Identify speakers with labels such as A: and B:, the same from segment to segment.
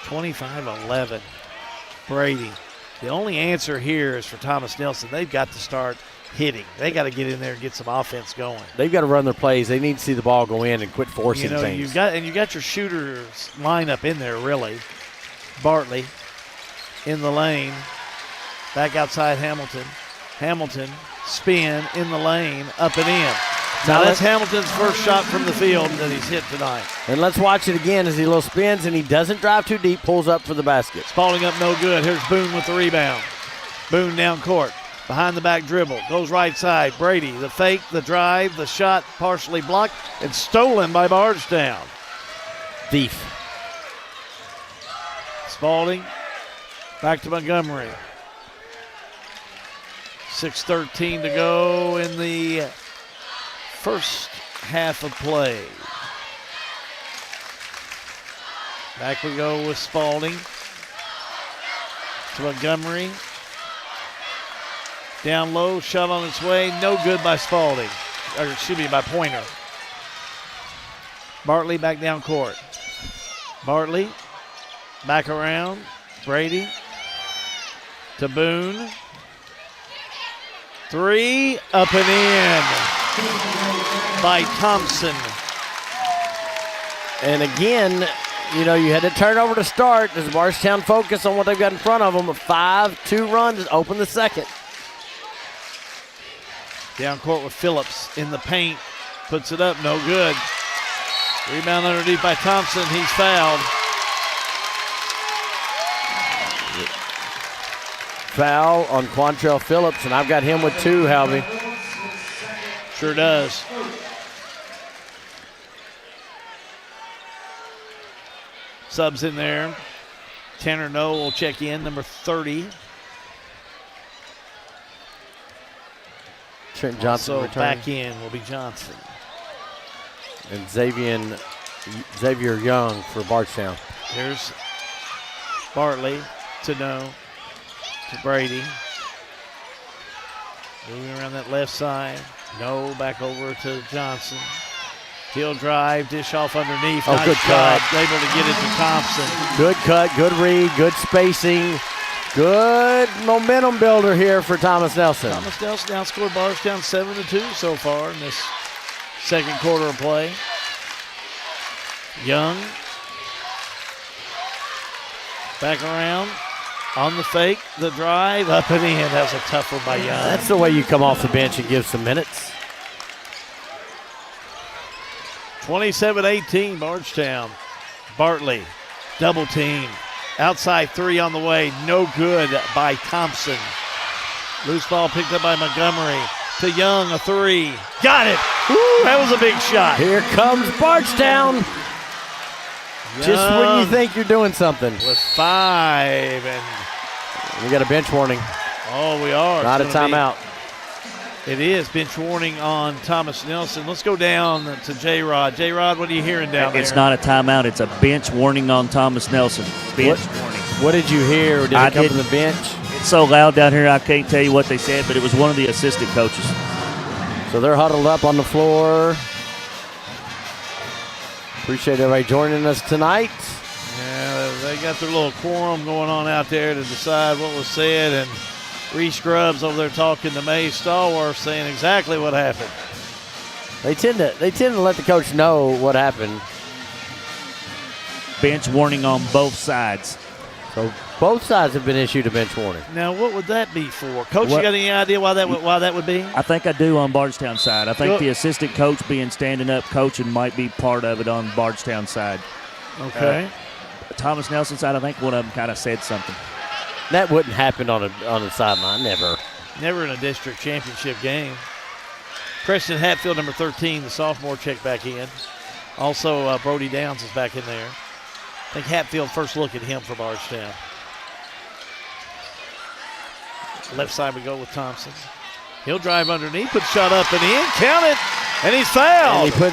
A: 25-11. Brady. The only answer here is for Thomas Nelson. They've got to start hitting. They got to get in there and get some offense going.
B: They've got to run their plays. They need to see the ball go in and quit forcing things.
A: You got your shooters lineup in there, really. Bartley in the lane. Back outside Hamilton. Hamilton, spin in the lane, up and in. Now that's Hamilton's first shot from the field that he's hit tonight.
B: And let's watch it again as he little spins and he doesn't drive too deep, pulls up for the basket.
A: Spalding up no good. Here's Boone with the rebound. Boone down court. Behind the back dribble. Goes right side. Brady, the fake, the drive, the shot partially blocked and stolen by Bardstown.
B: Thief.
A: Spalding back to Montgomery. 6:13 to go in the first half of play. Back we go with Spalding to Montgomery. Down low, shot on its way, no good by Spalding. Or excuse me, by Pointer. Bartley back down court. Bartley back around. Brady to Boone. Three, up and in by Thompson.
B: And again, you had to turn over to start. Does Bardstown focus on what they've got in front of them? A 5-2 run to open the second.
A: Down court with Phillips in the paint. Puts it up, no good. Rebound underneath by Thompson. He's fouled.
B: Foul on Quantrell Phillips, and I've got him with 2, Halvey.
A: Sure does. Subs in there. Tanner Noe will check in, number 30.
B: Trent Johnson
A: also
B: returning.
A: back in will be Johnson.
B: And Xavier Young for Bardstown.
A: Here's Bartley to Noe. To Brady. Moving around that left side. No, back over to Johnson. He'll drive, dish off underneath.
B: Oh,
A: nice
B: good
A: shot.
B: cut.
A: Able to get it to Thompson.
B: Good cut, good read, good spacing. Good momentum builder here for Thomas Nelson.
A: Thomas Nelson outscored Bardstown 7-2 so far in this second quarter of play. Young. Back around. On the fake, the drive, up and in. That was a tough one by Young.
B: That's the way you come off the bench and give some minutes.
A: 27-18, Bardstown. Bartley, double team. Outside 3 on the way, no good by Thompson. Loose ball picked up by Montgomery. To Young, a 3. Got it! Woo, that was a big shot.
B: Here comes Bardstown. Just when you think you're doing something.
A: With 5, and
B: we got a bench warning.
A: Oh, we are.
B: Not a timeout.
A: It is bench warning on Thomas Nelson. Let's go down to J-Rod. J-Rod, what are you hearing down there?
C: It's not a timeout. It's a bench warning on Thomas Nelson. Bench warning.
B: What did you hear? Did it come from the bench?
C: It's so loud down here I can't tell you what they said, but it was one of the assistant coaches.
B: So they're huddled up on the floor. Appreciate everybody joining us tonight.
A: Yeah, they got their little quorum going on out there to decide what was said, and Reese Grubbs over there talking to May Stallworth saying exactly what happened.
B: They tend to let the coach know what happened.
C: Bench warning on both sides.
B: So both sides have been issued a bench warning.
A: Now, what would that be for? Coach, you got any idea why that would be?
C: I think I do on Bardstown side. I think the assistant coach being standing up coaching might be part of it on Bardstown side.
A: Okay.
C: Thomas Nelson side, I think one of them kind of said something.
B: That wouldn't happen on the sideline, never.
A: Never in a district championship game. Preston Hatfield, number 13, the sophomore, checked back in. Also, Brody Downs is back in there. I think Hatfield first look at him for Bardstown. Left side we go with Thompson. He'll drive underneath, put shot up and in, count it, and he's fouled.
B: And he put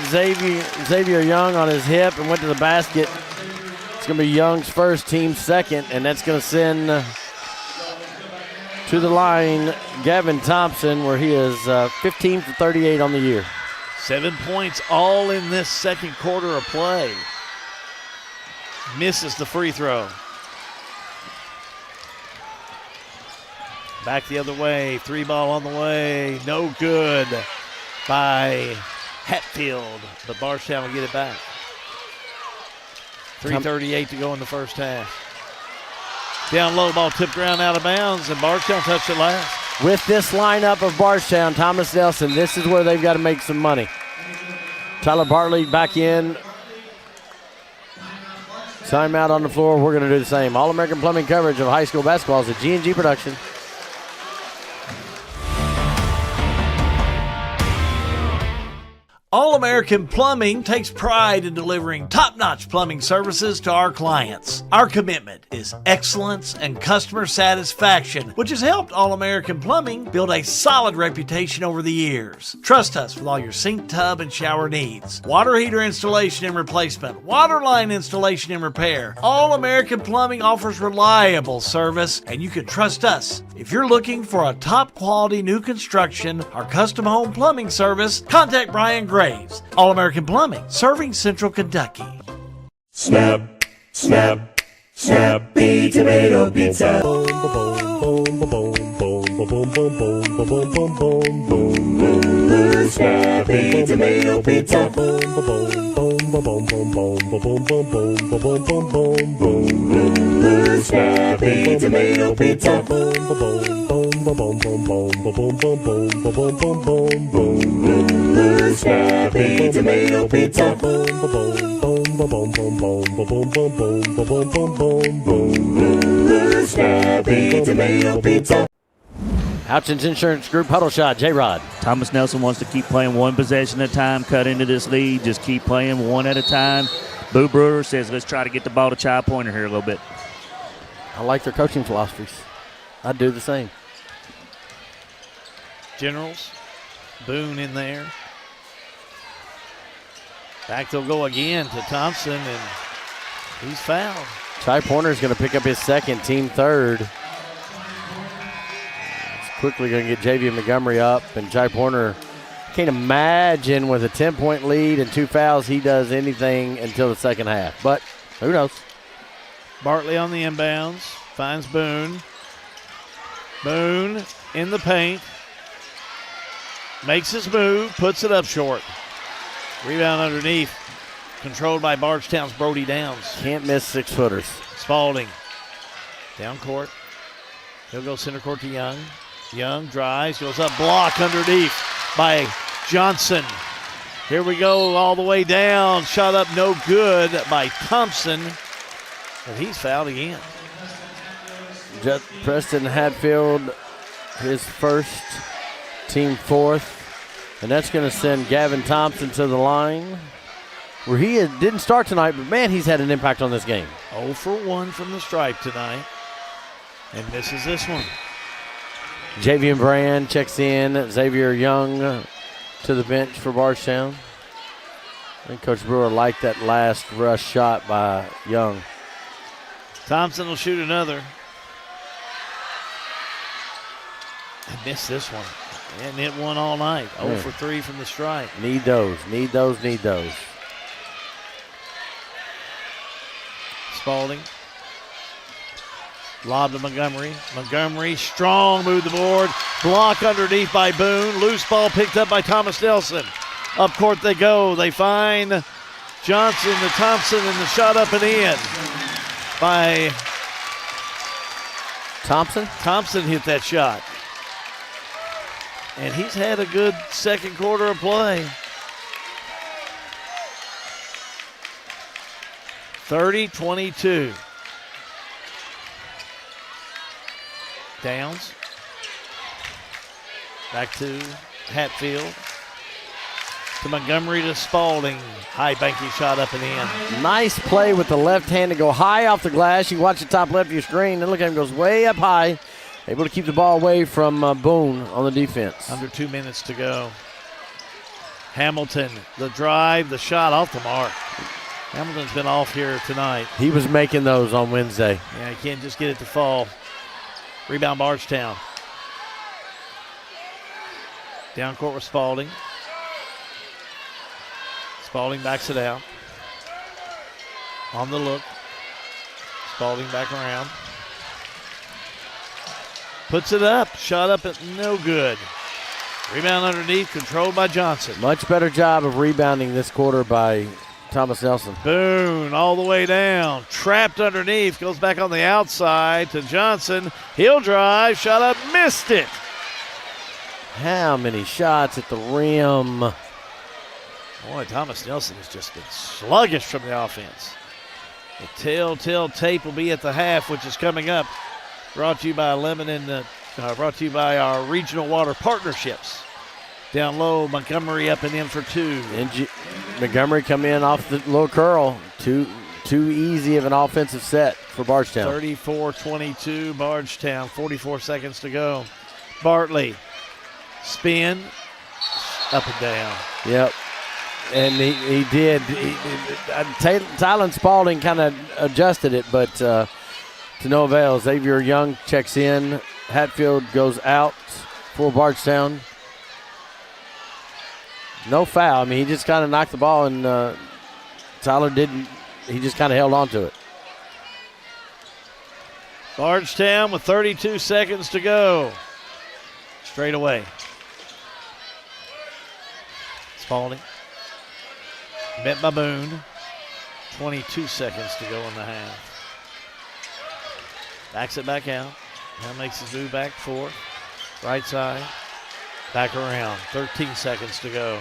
B: Xavier Young on his hip and went to the basket. It's going to be Young's first, team second, and that's going to send to the line Gavin Thompson, where he is 15 for 38 on the year.
A: 7 points all in this second quarter of play. Misses the free throw. Back the other way. 3-ball on the way. No good by Hatfield. But Bardstown will get it back. 3:38 to go in the first half. Down low, ball tipped around out of bounds, and Bardstown touched it last.
B: With this lineup of Bardstown, Thomas Nelson, this is where they've got to make some money. Tyler Bartley back in. Timeout on the floor. We're going to do the same. All-American Plumbing coverage of high school basketball is a G&G production.
A: All-American Plumbing takes pride in delivering top-notch plumbing services to our clients. Our commitment is excellence and customer satisfaction, which has helped All-American Plumbing build a solid reputation over the years. Trust us with all your sink, tub, and shower needs. Water heater installation and replacement, water line installation and repair. All-American Plumbing offers reliable service, and you can trust us. If you're looking for a top-quality new construction or custom home plumbing service, contact Brian Graves. All-American Plumbing, serving Central Kentucky.
D: Snap, snap, Snappy Tomato Pizza. Snappy Tomato Pizza. Snappy Tomato Pizza. Snappy Tomato Pizza. Snappy Tomato Pizza.
B: Houchins Insurance Group huddle shot, J-Rod.
C: Thomas Nelson wants to keep playing one possession at a time, cut into this lead, just keep playing one at a time. Boo Brewer says, let's try to get the ball to Chi Pointer here a little bit.
B: I like their coaching philosophies. I'd do the same.
A: Generals, Boone in there. Back they'll go again to Thompson, and he's fouled.
B: Chi Pointer's going to pick up his second, team third. He's quickly going to get J.V. Montgomery up, and Chi Pointer, can't imagine with a 10-point lead and 2 fouls he does anything until the second half. But who knows?
A: Bartley on the inbounds, finds Boone. Boone in the paint. Makes his move, puts it up short. Rebound underneath, controlled by Bardstown's Brody Downs.
B: Can't miss 6-footers.
A: Spalding, down court. He'll go center court to Young. Young drives, goes up, block underneath by Johnson. Here we go, all the way down. Shot up, no good by Thompson. And he's fouled again.
B: Preston Hatfield, his first, team fourth. And that's going to send Gavin Thompson to the line, where he didn't start tonight, but, man, he's had an impact on this game.
A: 0 for 1 from the stripe tonight, and misses this one.
B: Javian Brand checks in. Xavier Young to the bench for Bardstown. I think Coach Brewer liked that last rush shot by Young.
A: Thompson will shoot another. I missed this one. And it won all night. 0 for 3 from the stripe.
B: Need those, need those, need those.
A: Spalding. Lob to Montgomery. Montgomery, strong, move the board. Block underneath by Boone. Loose ball picked up by Thomas Nelson. Up court they go. They find Johnson to Thompson, and the shot up and in by
B: Thompson?
A: Thompson hit that shot. And he's had a good second quarter of play. 30-22. Downs. Back to Hatfield. To Montgomery to Spalding. High banking shot up and in.
B: Nice play with the left hand to go high off the glass. You watch the top left of your screen. And look at him, goes way up high. Able to keep the ball away from Boone on the defense.
A: Under 2 minutes to go. Hamilton, the drive, the shot off the mark. Hamilton's been off here tonight.
B: He was making those on Wednesday.
A: Yeah, he can't just get it to fall. Rebound Bardstown. Down court with Spalding. Spalding backs it out. On the look. Spalding back around. Puts it up. Shot up at no good. Rebound underneath, controlled by Johnson.
B: Much better job of rebounding this quarter by Thomas Nelson.
A: Boone all the way down. Trapped underneath. Goes back on the outside to Johnson. He'll drive. Shot up. Missed it.
B: How many shots at the rim?
A: Boy, Thomas Nelson has just been sluggish from the offense. The telltale tape will be at the half, which is coming up. Brought to you by brought to you by our regional water partnerships. Down low, Montgomery up and in for two.
B: Montgomery come in off the little curl. Too easy of an offensive set for Bardstown.
A: 34-22, Bardstown. 44 seconds to go. Bartley, spin, up and down.
B: Yep. And he did. Tylen Spalding kind of adjusted it, but to no avail. Xavier Young checks in. Hatfield goes out for Bardstown. No foul. I mean, he just kind of knocked the ball, and Tyler didn't. He just kind of held on to it.
A: Bardstown with 32 seconds to go. Straight away. Spalding. Met by Boone. 22 seconds to go in the half. Backs it back out. Now makes his move back forth. Right side. Back around. 13 seconds to go.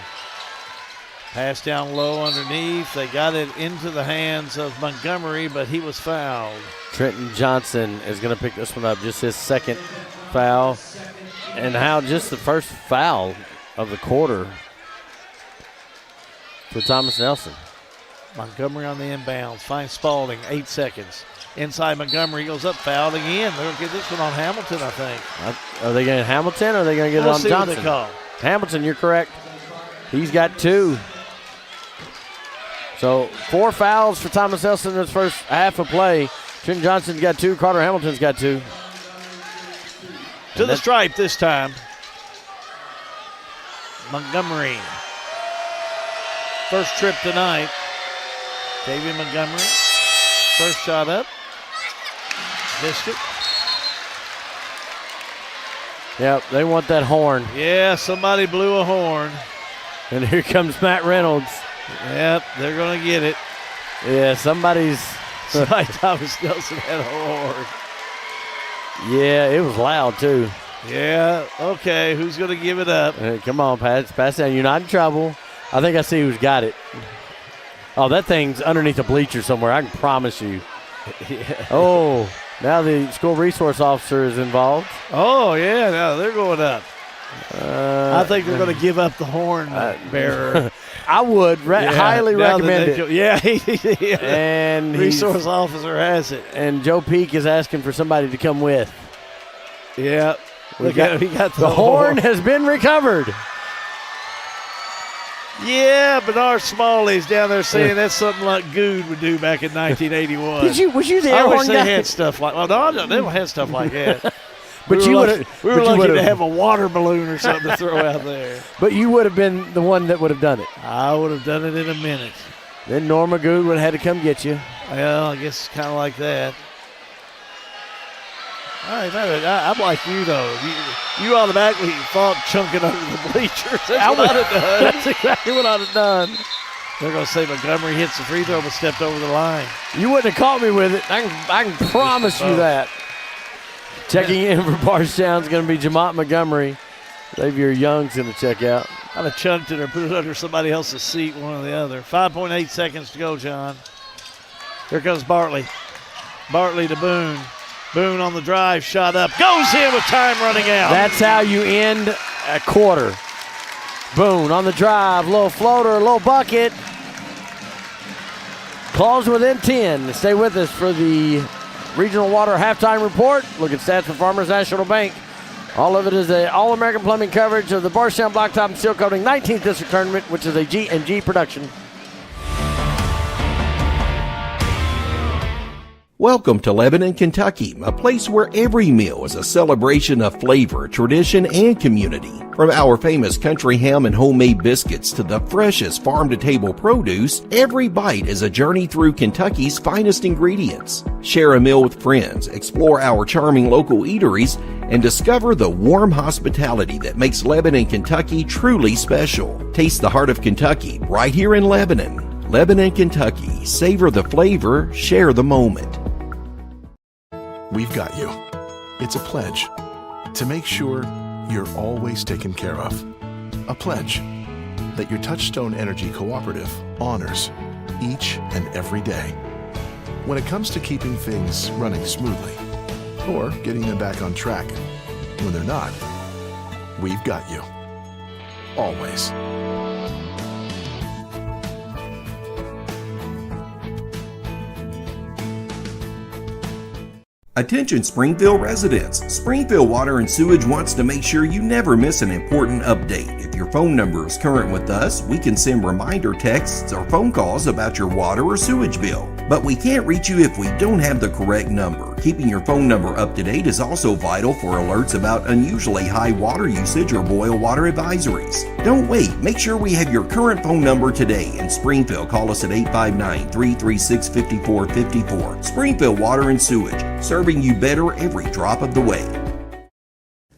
A: Pass down low underneath. They got it into the hands of Montgomery, but he was fouled.
B: Trenton Johnson is going to pick this one up. Just his second foul. And just the first foul of the quarter for Thomas Nelson.
A: Montgomery on the inbounds. Finds Spalding. 8 seconds. Inside Montgomery goes up, fouled again. They're going to get this one on Hamilton, I think.
B: Are they going to Hamilton or are they going to get it on
A: see
B: Johnson?
A: What they call.
B: Hamilton, you're correct. He's got 2. So 4 fouls for Thomas Nelson in his first half of play. Trenton Johnson's got 2. Carter Hamilton's got 2.
A: To the stripe this time. Montgomery. First trip tonight. David Montgomery. First shot up. Missed it.
B: Yep, they want that horn.
A: Yeah, somebody blew a horn.
B: And here comes Matt Reynolds.
A: Yep, they're going to get it.
B: Yeah, somebody's.
A: Thomas Nelson had a horn.
B: Yeah, it was loud, too.
A: Yeah, okay, who's going to give it up?
B: Hey, come on, pass down. You're not in trouble. I think I see who's got it. Oh, that thing's underneath a bleacher somewhere, I can promise you.
A: Yeah.
B: Oh, now the school resource officer is involved.
A: Oh, yeah, now they're going up. I think they're going to give up the horn bearer.
B: I would highly recommend it.
A: Yeah,
B: and
A: resource officer has it.
B: And Joe Peak is asking for somebody to come with.
A: Yeah.
B: We got the horn has been recovered.
A: Yeah, Bernard Smalley's down there saying that's something like Good would do back in 1981.
B: Was you the
A: I
B: air
A: wish
B: horn
A: they
B: guy?
A: had stuff like. Well, no, they don't have stuff like that.
B: But we
A: were lucky to have a water balloon or something to throw out there.
B: But you would have been the one that would have done it.
A: I would have done it in a minute.
B: Then Norma Good would have had to come get you.
A: Well, I guess kind of like that. All right, I'm like you, though. You automatically thought chunking under the bleachers. That's what I'd have done.
B: That's exactly what I'd have done.
A: They're going to say Montgomery hits the free throw but stepped over the line.
B: You wouldn't have caught me with it. I can promise you that. Checking in for Bardstown is going to be Jamont Montgomery. Xavier Young's going to check out.
A: I'd have chunked it or put it under somebody else's seat, one or the other. 5.8 seconds to go, John. Here comes Bartley. Bartley to Boone. Boone on the drive, shot up. Goes in with time running out.
B: That's how you end a quarter. Boone on the drive, little floater, little bucket. Claws within 10. Stay with us for the Regional Water Halftime Report. Look at stats for Farmers National Bank. All of it is an All-American Plumbing coverage of the Bardstown Blacktop and Sealcoating 19th District Tournament, which is a G&G production.
E: Welcome to Lebanon, Kentucky, a place where every meal is a celebration of flavor, tradition, and community. From our famous country ham and homemade biscuits to the freshest farm-to-table produce, every bite is a journey through Kentucky's finest ingredients. Share a meal with friends, explore our charming local eateries, and discover the warm hospitality that makes Lebanon, Kentucky truly special. Taste the heart of Kentucky right here in Lebanon. Lebanon, Kentucky. Savor the flavor, share the moment.
F: We've got you. It's a pledge to make sure you're always taken care of. A pledge that your Touchstone Energy Cooperative honors each and every day. When it comes to keeping things running smoothly or getting them back on track when they're not, we've got you. Always.
E: Attention Springfield residents. Springfield Water and Sewage wants to make sure you never miss an important update. If your phone number is current with us, we can send reminder texts or phone calls about your water or sewage bill. But we can't reach you if we don't have the correct number. Keeping your phone number up to date is also vital for alerts about unusually high water usage or boil water advisories. Don't wait. Make sure we have your current phone number today. In Springfield, call us at 859-336-5454. Springfield Water and Sewage, serving you better every drop of the way.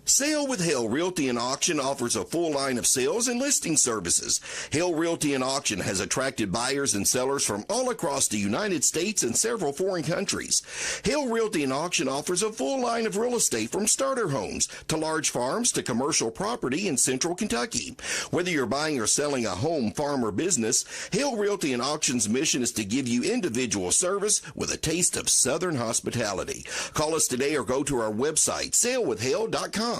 E: Sale with Hale Realty and Auction offers a full line of sales and listing services. Hale Realty and Auction has attracted buyers and sellers from all across the United States and several foreign countries. Hale Realty and Auction offers a full line of real estate from starter homes to large farms to commercial property in central Kentucky. Whether you're buying or selling a home, farm, or business, Hale Realty and Auction's mission is to give you individual service with a taste of Southern hospitality. Call us today or go to our website, salewithhale.com.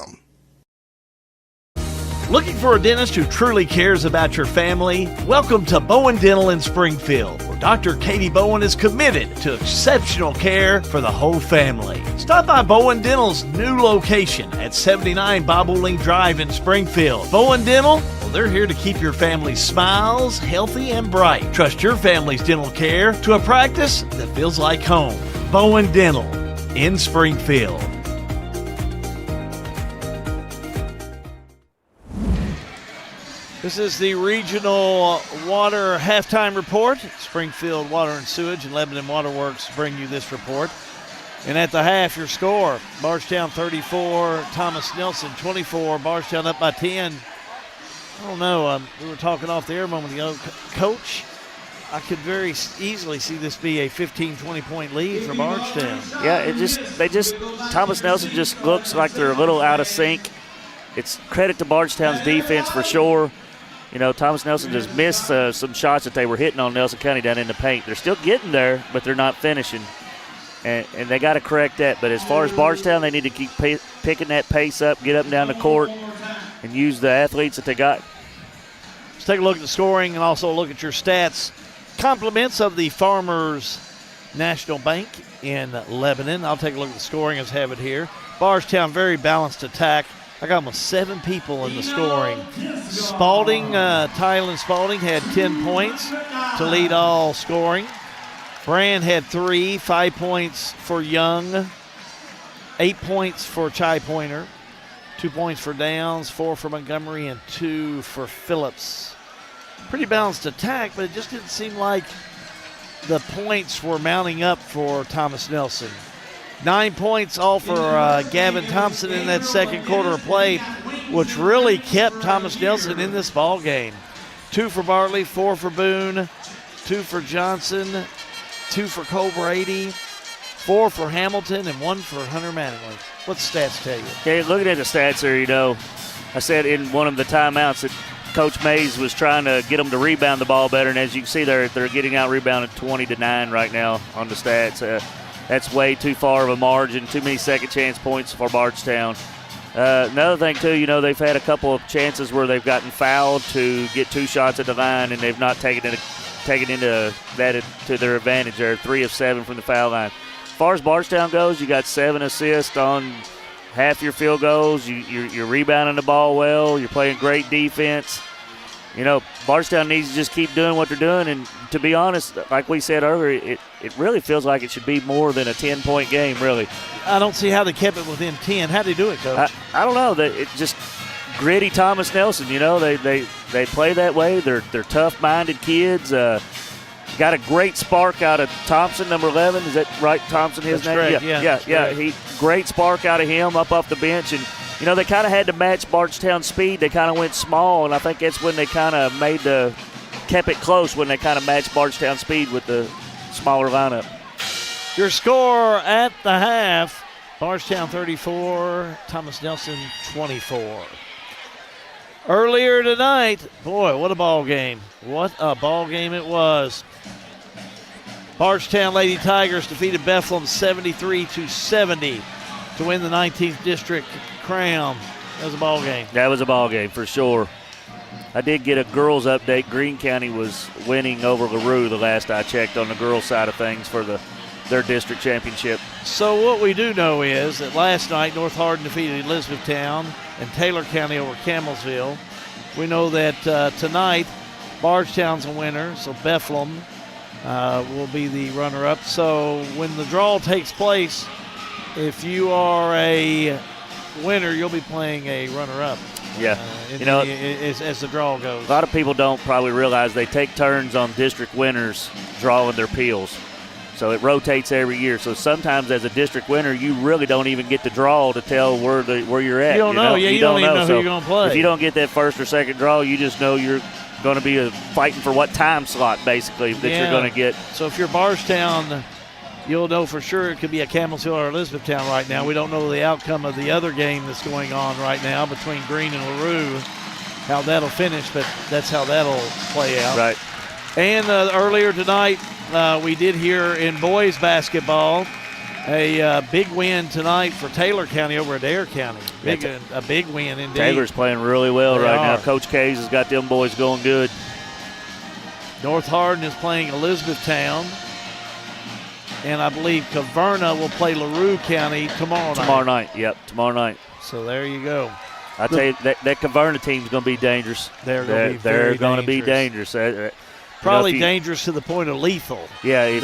A: Looking for a dentist who truly cares about your family? Welcome to Bowen Dental in Springfield, where Dr. Katie Bowen is committed to exceptional care for the whole family. Stop by Bowen Dental's new location at 79 Bobolink Drive in Springfield. Bowen Dental, well, they're here to keep your family's smiles healthy and bright. Trust your family's dental care to a practice that feels like home. Bowen Dental in Springfield. This is the regional water halftime report. Springfield Water and Sewage and Lebanon Waterworks bring you this report. And at the half, your score, Bardstown 34, Thomas Nelson 24. Bardstown up by 10. I don't know, we were talking off the air a moment ago. Coach, I could very easily see this be a 15, 20-point lead for Bardstown.
C: Yeah, Thomas Nelson just looks like they're a little out of sync. It's credit to Bardstown's defense for sure. You know, Thomas Nelson just missed some shots that they were hitting on Nelson County down in the paint. They're still getting there, but they're not finishing. And they got to correct that. But as far as Bardstown, they need to keep picking that pace up, get up and down the court, and use the athletes that they got.
A: Let's take a look at the scoring and also look at your stats. Compliments of the Farmers National Bank in Lebanon. I'll take a look at the scoring as I have it here. Bardstown, very balanced attack. I got almost 7 people in the scoring. Spalding, Tylen Spalding had 10 points to lead all scoring. Brand had 3, 5 points for Young, 8 points for Chai Pointer, 2 points for Downs, 4 for Montgomery, and 2 for Phillips. Pretty balanced attack, but it just didn't seem like the points were mounting up for Thomas Nelson. 9 points all for Gavin Thompson in that second quarter of play, which really kept Thomas Nelson in this ball game. 2 for Bartley, 4 for Boone, 2 for Johnson, 2 for Cole Brady, 4 for Hamilton, and 1 for Hunter Mattingly. What's the stats tell you?
C: Okay, looking at the stats here, you know, I said in one of the timeouts that Coach Mays was trying to get them to rebound the ball better, and as you can see, they're getting out rebounded 20-9 right now on the stats. That's way too far of a margin, too many second chance points for Bardstown. Another thing, too, you know, they've had a couple of chances where they've gotten fouled to get 2 shots at the line, and they've not taken into that to their advantage. They're 3 of 7 from the foul line. As far as Bardstown goes, you got 7 assists on half your field goals. You're rebounding the ball well. You're playing great defense. Bardstown needs to just keep doing what they're doing. And to be honest, like we said earlier, it really feels like it should be more than a 10-point game, really.
A: I don't see how they kept it within 10. How'd they do it, Coach?
C: I don't know. It just gritty Thomas Nelson, they play that way. They're tough-minded kids. Got a great spark out of Thompson, number 11. Is that right, Thompson, his name?
A: Correct.
C: Yeah. Great spark out of him up off the bench. And, they kind of had to match Bardstown's speed. They kind of went small, and I think that's when they kind of kept it close when they kind of matched Bardstown's speed with the smaller lineup.
A: Your score at the half, Bardstown 34, Thomas Nelson 24. Earlier tonight, boy, what a ball game. What a ball game it was. Bardstown Lady Tigers defeated Bethlehem 73-70 to win the 19th District crown. That was a ball game.
C: That was a ball game for sure. I did get a girls update. Greene County was winning over LaRue the last I checked on the girls side of things for their district championship.
A: So what we do know is that last night North Hardin defeated Elizabethtown and Taylor County over Campbellsville. We know that tonight Bardstown's a winner, so Bethlehem will be the runner-up. So when the draw takes place, if you are a winner, you'll be playing a runner-up.
C: Yeah.
A: As the draw goes.
C: A lot of people don't probably realize they take turns on district winners drawing their peels. So it rotates every year. So sometimes as a district winner, you really don't even get to draw to tell where you're at.
A: You don't know. Yeah, you don't even know who you're going to play.
C: If you don't get that first or second draw, you just know you're going to be fighting for what time slot, basically, that you're going to get.
A: So if you're Bardstown, you'll know for sure it could be a Campbellsville or Elizabethtown right now. We don't know the outcome of the other game that's going on right now between Greene and LaRue, how that'll finish, but that's how that'll play out.
C: Right.
A: And earlier tonight, we did hear in boys basketball a big win tonight for Taylor County over Adair County. A big win indeed.
C: Taylor's playing really well right now. Coach Kays has got them boys going good.
A: North Hardin is playing Elizabethtown. And I believe Caverna will play LaRue County tomorrow night.
C: Tomorrow night.
A: So there you go.
C: I tell you, that Caverna team's going to be dangerous.
A: They're going to
C: be dangerous.
A: Probably dangerous to the point of lethal.
C: Yeah, if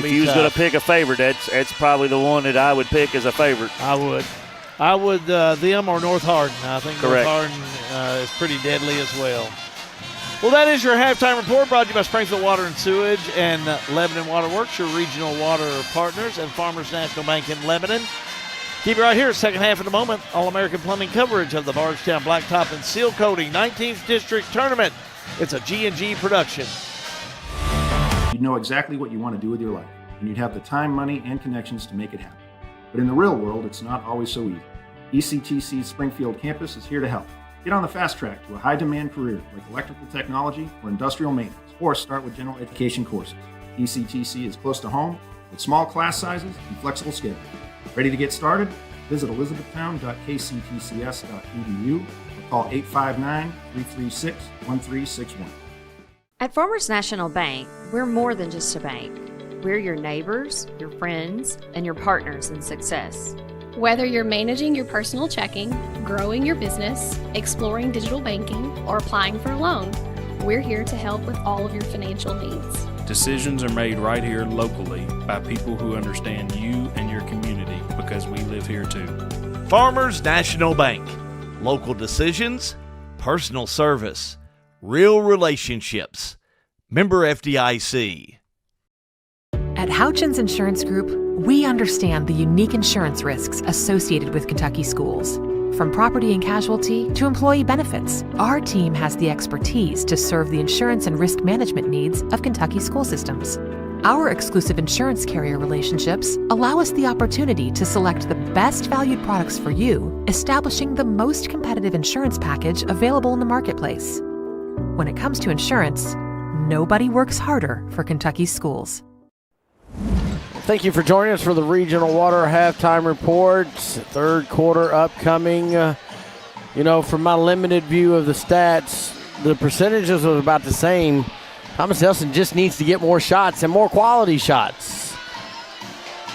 C: you was going to pick a favorite, that's probably the one that I would pick as a favorite.
A: I would them or North Hardin. I think
C: Correct.
A: North Hardin is pretty deadly as well. Well, that is your halftime report brought to you by Springfield Water and Sewage and Lebanon Water Works, your regional water partners, and Farmers National Bank in Lebanon. Keep it right here, second half in a moment. All-American Plumbing coverage of the Bardstown Blacktop and Sealcoating 19th District Tournament. It's a G&G production.
G: You'd know exactly what you want to do with your life, and you'd have the time, money, and connections to make it happen. But in the real world, it's not always so easy. ECTC's Springfield campus is here to help. Get on the fast track to a high-demand career like electrical technology or industrial maintenance, or start with general education courses. ECTC is close to home with small class sizes and flexible schedules. Ready to get started? Visit elizabethtown.kctcs.edu or call 859-336-1361.
H: At Farmers National Bank, we're more than just a bank. We're your neighbors, your friends, and your partners in success.
I: Whether you're managing your personal checking, growing your business, exploring digital banking, or applying for a loan, we're here to help with all of your financial needs.
J: Decisions are made right here locally by people who understand you and your community because we live here too.
K: Farmers National Bank. Local decisions, personal service, real relationships. Member FDIC.
L: At Houchins Insurance Group, we understand the unique insurance risks associated with Kentucky schools. From property and casualty to employee benefits, our team has the expertise to serve the insurance and risk management needs of Kentucky school systems. Our exclusive insurance carrier relationships allow us the opportunity to select the best valued products for you, establishing the most competitive insurance package available in the marketplace. When it comes to insurance, nobody works harder for Kentucky schools.
B: Thank you for joining us for the Regional Water Halftime Report. Third quarter upcoming. From my limited view of the stats, the percentages are about the same. Thomas Nelson just needs to get more shots and more quality shots.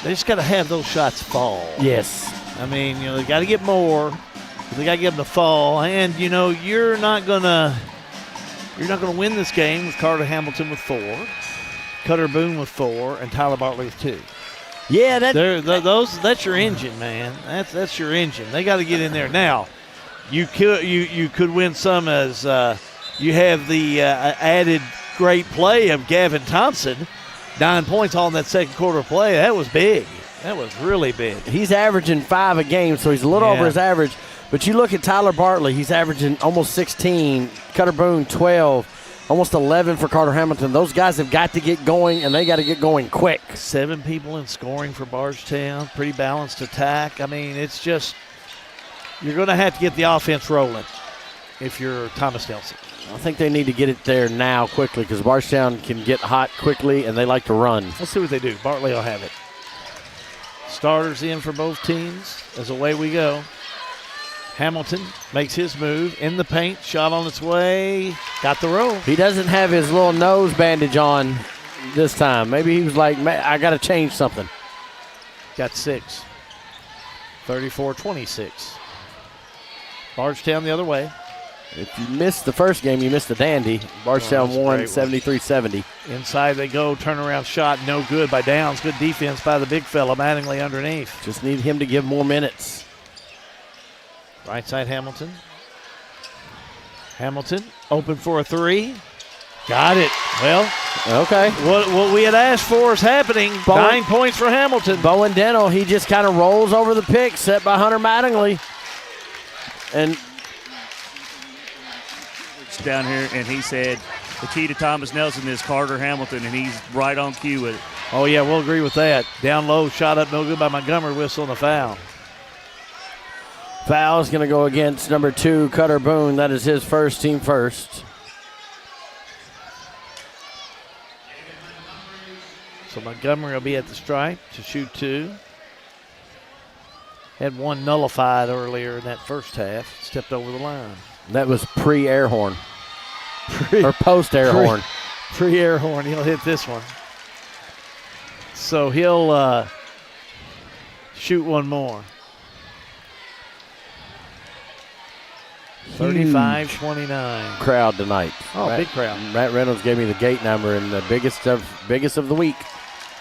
A: They just got to have those shots fall.
B: Yes.
A: I mean, they got to get more. They got to get them to fall. And, you're not going to You're not going to win this game with Carter Hamilton with 4, Cutter Boone with 4, and Tyler Bartley with 2.
B: Yeah,
A: that's your engine, man. That's your engine. They got to get in there now. You could win some as you have the added great play of Gavin Thompson, 9 points all in that second quarter play. That was big. That was really big.
B: He's averaging 5 a game, so he's a little over his average. But you look at Tyler Bartley, he's averaging almost 16. Cutter Boone, 12. Almost 11 for Carter Hamilton. Those guys have got to get going, and they got to get going quick.
A: 7 people in scoring for Bardstown. Pretty balanced attack. I mean, it's just you're going to have to get the offense rolling if you're Thomas Nelson.
B: I think they need to get it there now quickly because Bardstown can get hot quickly, and they like to run.
A: Let's see what they do. Bartley will have it. Starters in for both teams as away we go. Hamilton makes his move in the paint. Shot on its way. Got the roll.
B: He doesn't have his little nose bandage on this time. Maybe he was like, I got to change something.
A: Got 6. 34-26. Bardstown the other way.
B: If you missed the first game, you missed the dandy. Bardstown won 73-70.
A: Inside they go. Turnaround shot. No good by Downs. Good defense by the big fella. Mattingly underneath.
B: Just need him to give more minutes.
A: Right side Hamilton. Hamilton open for a 3. Got it. Well,
B: okay.
A: What we had asked for is happening. 9 points for Hamilton.
B: Bowen Dental, he just kind of rolls over the pick set by Hunter Mattingly. And
C: down here, and he said the key to Thomas Nelson is Carter Hamilton, and he's right on cue with it.
A: Oh, yeah, we'll agree with that. Down low, shot up, no good by Montgomery, whistle and a foul.
B: Foul is going to go against number 2, Cutter Boone. That is his first, team first.
A: So Montgomery will be at the stripe to shoot 2. Had 1 nullified earlier in that first half. Stepped over the line.
B: That was pre-air horn. Or post-air horn.
A: Pre-air horn. He'll hit this one. So he'll shoot 1 more. 35-29.
B: Crowd tonight.
A: Oh, big crowd.
B: Matt Reynolds gave me the gate number and the biggest of the week.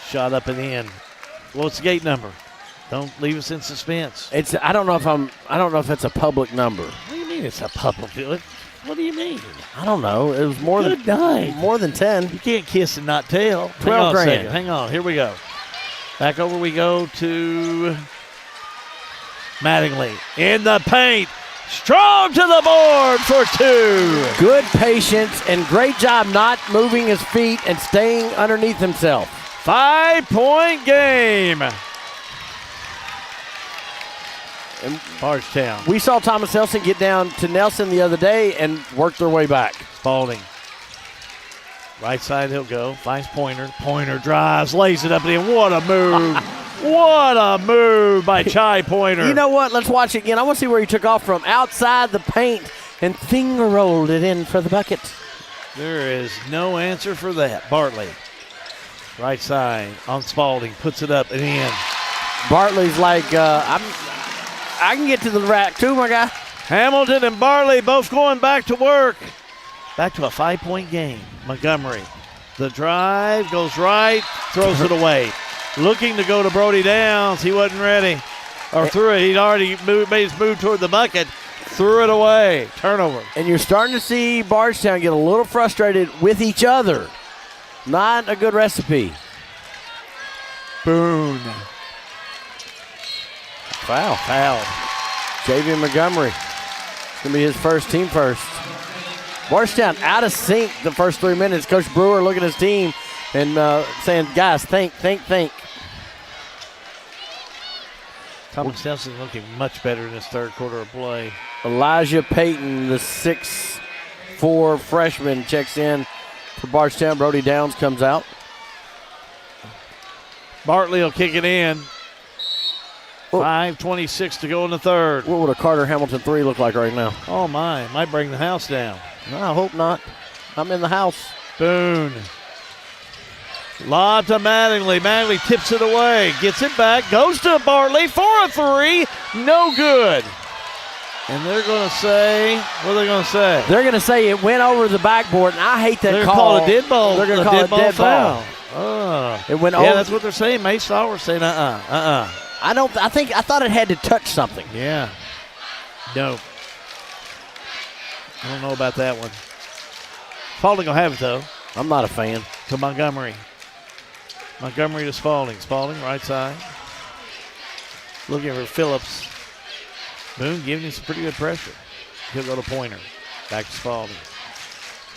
A: Shot up and in. What's the gate number? Don't leave us in suspense.
B: I don't know if it's a public number.
A: What do you mean it's a public? What do you mean?
B: I don't know. It was more than 10.
A: You can't kiss and not tell.
B: 12 grand.
A: Hang on. Here we go. Back over we go to Mattingly in the paint. Strong to the board for 2.
B: Good patience and great job not moving his feet and staying underneath himself.
A: 5-point game. Bardstown.
B: We saw Thomas Nelson get down to Nelson the other day and work their way back.
A: Spalding. Right side he'll go. Finds Pointer. Pointer drives, lays it up and in. What a move. What a move by Chai Pointer.
B: You know what? Let's watch it again. I want to see where he took off from. Outside the paint and finger rolled it in for the bucket.
A: There is no answer for that. Bartley. Right side on Spalding. Puts it up and in.
B: Bartley's like, I can get to the rack too, my guy.
A: Hamilton and Bartley both going back to work. Back to a 5-point game. Montgomery. The drive goes right, throws it away. Looking to go to Brody Downs. He wasn't ready. Or threw it. He'd already made his move toward the bucket. Threw it away. Turnover.
B: And you're starting to see Bardstown get a little frustrated with each other. Not a good recipe.
A: Boone.
B: Foul. Javian Montgomery. It's going to be his first, team first. Bardstown out of sync the first 3 minutes. Coach Brewer looking at his team and saying, guys, think.
A: Thomas Nelson looking much better in his third quarter of play.
B: Elijah Payton, the 6'4" freshman, checks in for Bardstown. Brody Downs comes out.
A: Bartley will kick it in. 5:26 to go in the third.
B: What would a Carter Hamilton 3 look like right now?
A: Oh, my. Might bring the house down.
B: No, I hope not. I'm in the house.
A: Boone. Lob to Mattingly. Mattingly tips it away. Gets it back. Goes to Bartley for a 3. No good. And they're going to say, what are they going to say?
B: They're going to say it went over the backboard, and I hate that
A: they're
B: call.
A: They're going to call a dead ball.
B: They're going to call a dead
A: foul.
B: ball.
A: Oh.
B: It went
A: yeah,
B: over.
A: that's what they're saying. May Stalwart saying, I
B: thought it had to touch something.
A: Yeah. No. I don't know about that one. Spalding will have it, though.
B: I'm not a fan.
A: To Montgomery. Montgomery to Spalding. Spalding, right side. Looking for Phillips. Boone giving him some pretty good pressure. He'll go to Pointer. Back to Spalding.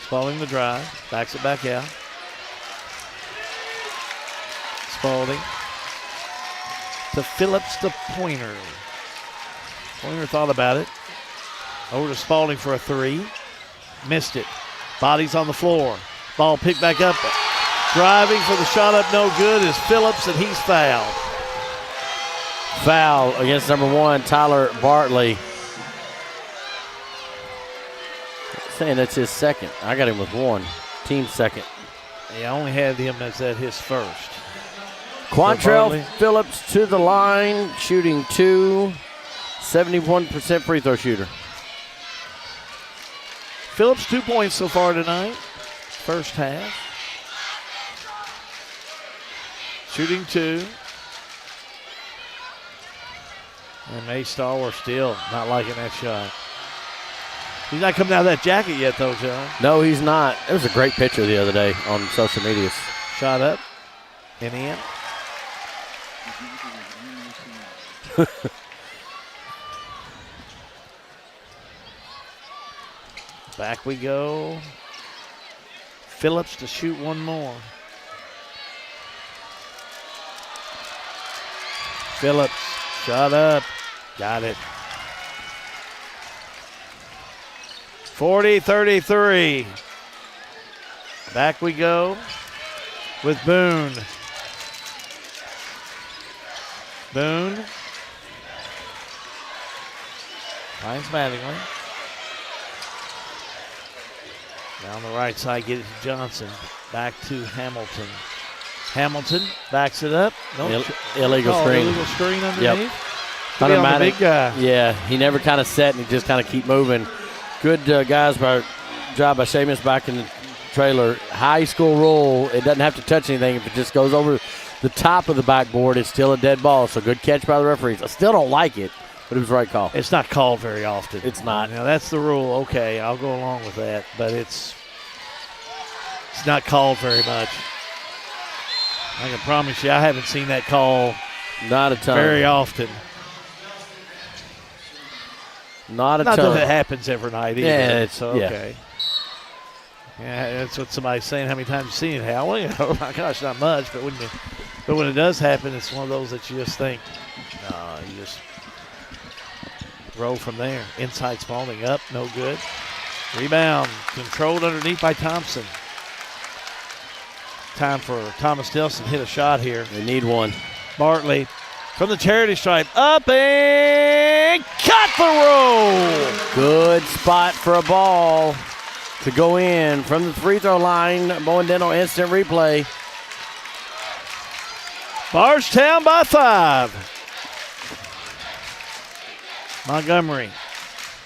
A: Spalding the drive. Backs it back out. Spalding. To Phillips to Pointer. Pointer thought about it. Over to Spalding for a three. Missed it. Bodies on the floor. Ball picked back up. Driving for the shot up, no good, is Phillips, and he's fouled.
B: Foul against number 1, Tyler Bartley. Saying that's his second. I got him with 1. Team second.
A: Yeah, I only had him as at his first.
B: Quantrell Phillips to the line, shooting 2. 71% free throw shooter.
A: Phillips 2 points so far tonight. First half. Shooting 2. And May Stalwart still not liking that shot. He's not coming out of that jacket yet, though, John.
B: No, he's not. It was a great picture the other day on social media.
A: Shot up and in. Back we go. Phillips to shoot one more. Phillips, shot up. Got it. 40-33. Back we go with Boone. Boone. Finds Mattingly. Down the right side, get it to Johnson. Back to Hamilton. Hamilton backs it up.
B: Illegal screen.
A: Illegal screen underneath.
B: Yep.
A: On the big guy.
B: Yeah, he never kind of set and he just kind of keep moving. Good job by Seamus back in the trailer. High school rule, it doesn't have to touch anything. If it just goes over the top of the backboard, it's still a dead ball. So good catch by the referees. I still don't like it, but it was the right call.
A: It's not called very often.
B: It's not.
A: Now, that's the rule. Okay, I'll go along with that. But it's not called very much. I can promise you I haven't seen that call
B: not a ton.
A: Very often.
B: Not
A: that it happens every night either.
B: Yeah, it's
A: okay. Yeah, that's what somebody's saying. How many times you've seen it, Howie? Oh my gosh, not much. But when it does happen, it's one of those that you just think, no, you just roll from there. Inside Spalding up, no good. Rebound controlled underneath by Thompson. Time for Thomas Dilson hit a shot here.
B: They need one.
A: Bartley from the charity stripe up and cut the roll.
B: Good spot for a ball to go in from the free throw line. Bowen Dental instant replay.
A: Bardstown by 5. Montgomery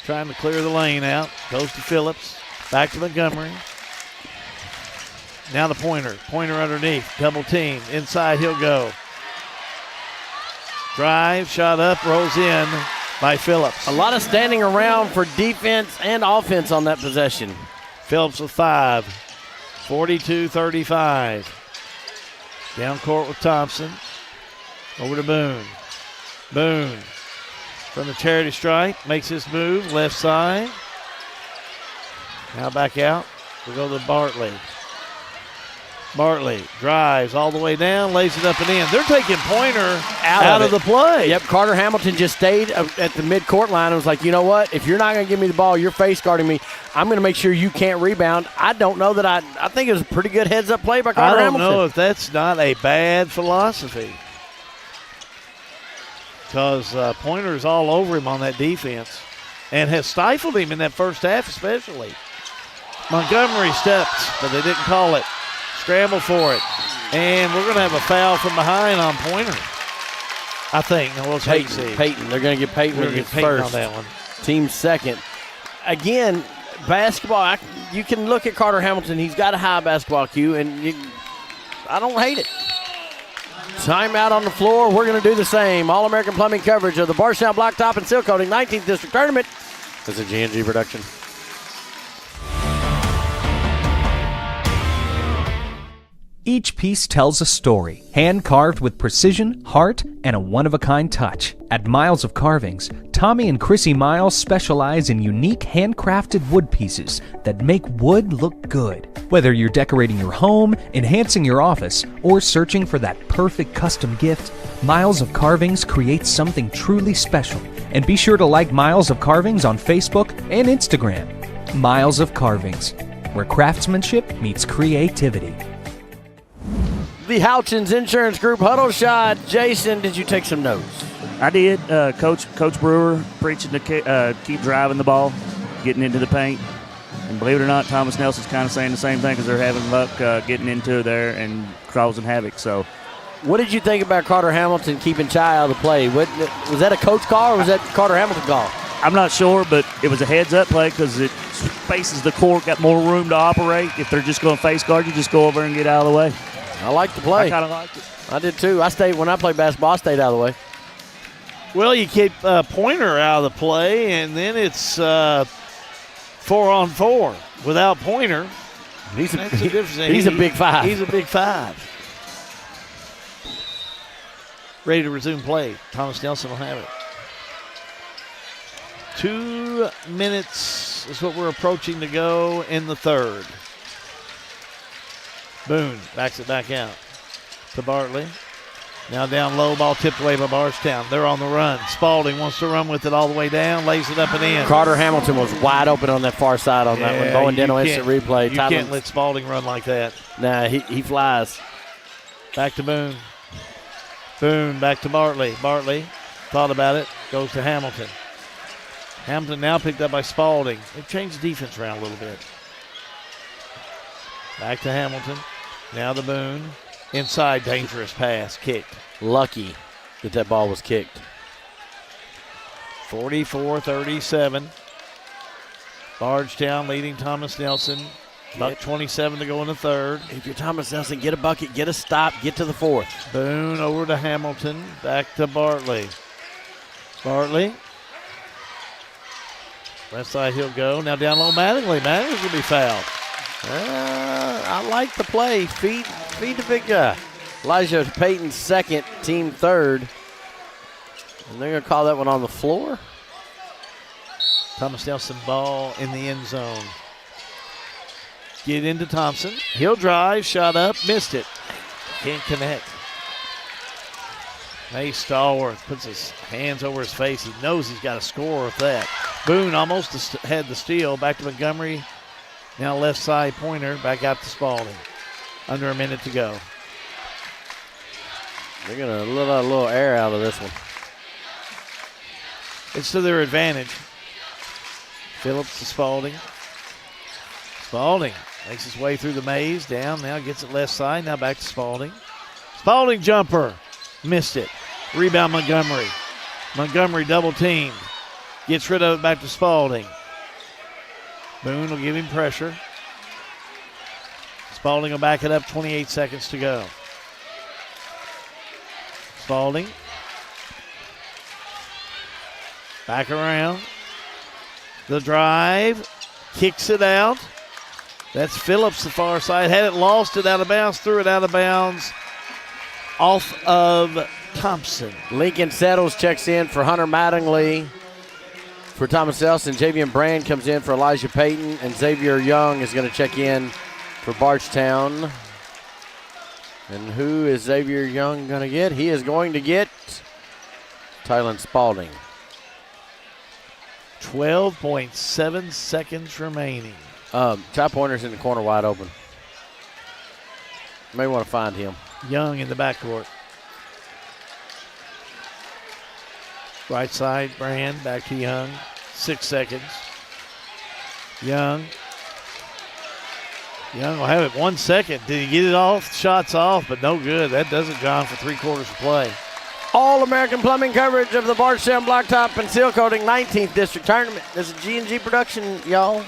A: trying to clear the lane out. Goes to Phillips. Back to Montgomery. Now the Pointer. Pointer underneath. Double team. Inside he'll go. Drive. Shot up. Rolls in by Phillips.
B: A lot of standing around for defense and offense on that possession.
A: Phillips with 5. 42-35. Down court with Thompson. Over to Boone. Boone from the charity stripe. Makes his move. Left side. Now back out. We go to Bartley. Bartley drives all the way down, lays it up and in. They're taking Pointer out of the play.
B: Yep, Carter Hamilton just stayed at the midcourt line and was like, you know what? If you're not going to give me the ball, you're face guarding me. I'm going to make sure you can't rebound. I don't know that I think it was a pretty good heads-up play by Carter Hamilton.
A: I don't know if that's not a bad philosophy. Because Pointer's all over him on that defense and has stifled him in that first half especially. Montgomery steps, but they didn't call it. Scramble for it. And we're going to have a foul from behind on Pointer, I think. Now, we'll
B: Peyton. They're going to get Peyton
A: with his first. On that one.
B: team second. Again, basketball, you can look at Carter Hamilton. He's got a high basketball IQ, and I don't hate it. Timeout on the floor. We're going to do the same. All-American Plumbing coverage of the Bardstown Blacktop and Sealcoating 19th District Tournament. This is a G&G production.
M: Each piece tells a story, hand-carved with precision, heart, and a one-of-a-kind touch. At Miles of Carvings, Tommy and Chrissy Miles specialize in unique handcrafted wood pieces that make wood look good. Whether you're decorating your home, enhancing your office, or searching for that perfect custom gift, Miles of Carvings creates something truly special. And be sure to like Miles of Carvings on Facebook and Instagram. Miles of Carvings, where craftsmanship meets creativity.
B: The Houchins Insurance Group huddle shot. Jason, did you take some notes?
C: I did. Coach Brewer preaching to keep driving the ball, getting into the paint. And believe it or not, Thomas Nelson's kind of saying the same thing because they're having luck getting into there and causing havoc. So,
B: what did you think about Carter Hamilton keeping Chai out of the play? Was that a coach call or was that Carter Hamilton call?
C: I'm not sure, but it was a heads-up play because it faces the court, got more room to operate. If they're just going to face guard, you just go over and get out of the way.
B: I like the play.
C: I kind of liked it.
B: I did too. When I played basketball, I stayed out of the way.
A: Well, you keep Pointer out of the play, and then it's 4-on-4 without Pointer.
B: He's a big 5.
A: He's a big 5. Ready to resume play. Thomas Nelson will have it. 2 minutes is what we're approaching to go in the third. Boone backs it back out to Bartley. Now down low, ball tipped away by Bardstown. They're on the run. Spalding wants to run with it all the way down, lays it up and in.
B: Carter Hamilton was wide open on that far side on that one. Bowen Dental instant replay.
A: You can't let Spalding run like that.
B: Nah, he flies.
A: Back to Boone. Boone back to Bartley. Bartley thought about it, goes to Hamilton. Hamilton now picked up by Spalding. They've changed the defense around a little bit. Back to Hamilton. Now to Boone. Inside, dangerous pass, kicked.
B: Lucky that ball was kicked.
A: 44-37. Bardstown leading Thomas Nelson. Buck 27 to go in the third.
B: If you're Thomas Nelson, get a bucket, get a stop, get to the fourth.
A: Boone over to Hamilton. Back to Bartley. Bartley. Left side he'll go. Now down low Mattingly. Mattingly's going to be fouled.
B: I like the play. Feed the big guy. Elijah Payton second, team third. And they're going to call that one on the floor.
A: Thomas Nelson ball in the end zone. Get into Thompson. He'll drive, shot up, missed it. Can't connect. Mace Stallworth puts his hands over his face. He knows he's got to score with that. Boone almost had the steal. Back to Montgomery. Now left side Pointer, back out to Spalding. Under a minute to go.
B: They're going to let a little air out of this one.
A: It's to their advantage. Phillips to Spalding. Spalding makes his way through the maze, down, now gets it left side, now back to Spalding. Spalding jumper, missed it. Rebound Montgomery. Montgomery double teamed. Gets rid of it back to Spalding. Boone will give him pressure. Spalding will back it up, 28 seconds to go. Spalding. Back around. The drive. Kicks it out. That's Phillips, the far side. Had it, lost it out of bounds, threw it out of bounds. Off of Thompson.
B: Lincoln Settles checks in for Hunter Mattingly. For Thomas Nelson, Javian Brand comes in for Elijah Payton, and Xavier Young is going to check in for Bardstown. And who is Xavier Young going to get? He is going to get Tylen Spalding.
A: 12.7 seconds remaining.
B: Ty Pointer's in the corner wide open. May want to find him.
A: Young in the backcourt. Right side, Brand, back to Young. 6 seconds. Young will have it 1 second. Did he get it off? Shots off, but no good. That does it, John, for 3 quarters of play.
B: All-American Plumbing coverage of the Bardstown Blacktop and Sealcoating 19th District Tournament. This is G&G production, y'all.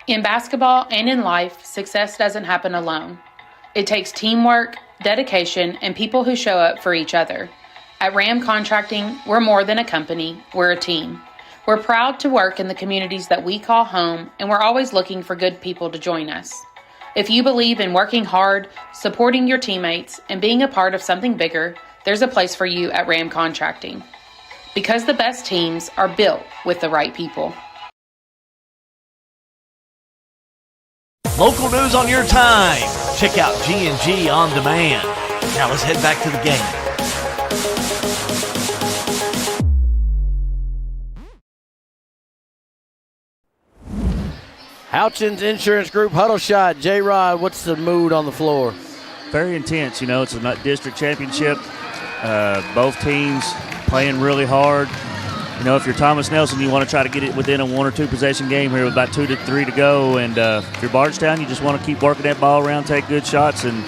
N: In basketball and in life, success doesn't happen alone. It takes teamwork, dedication, and people who show up for each other. At Ram Contracting, we're more than a company, we're a team. We're proud to work in the communities that we call home, and we're always looking for good people to join us. If you believe in working hard, supporting your teammates, and being a part of something bigger, there's a place for you at Ram Contracting. Because the best teams are built with the right people.
K: Local news on your time. Check out G&G On Demand. Now let's head back to the game.
B: Houchins Insurance Group huddle shot. J-Rod, what's the mood on the floor?
C: Very intense. You know, it's a district championship. Both teams playing really hard. You know, if you're Thomas Nelson, you want to try to get it within a 1 or 2 possession game here with about 2 to 3 to go. And if you're Bardstown, you just want to keep working that ball around, take good shots. And,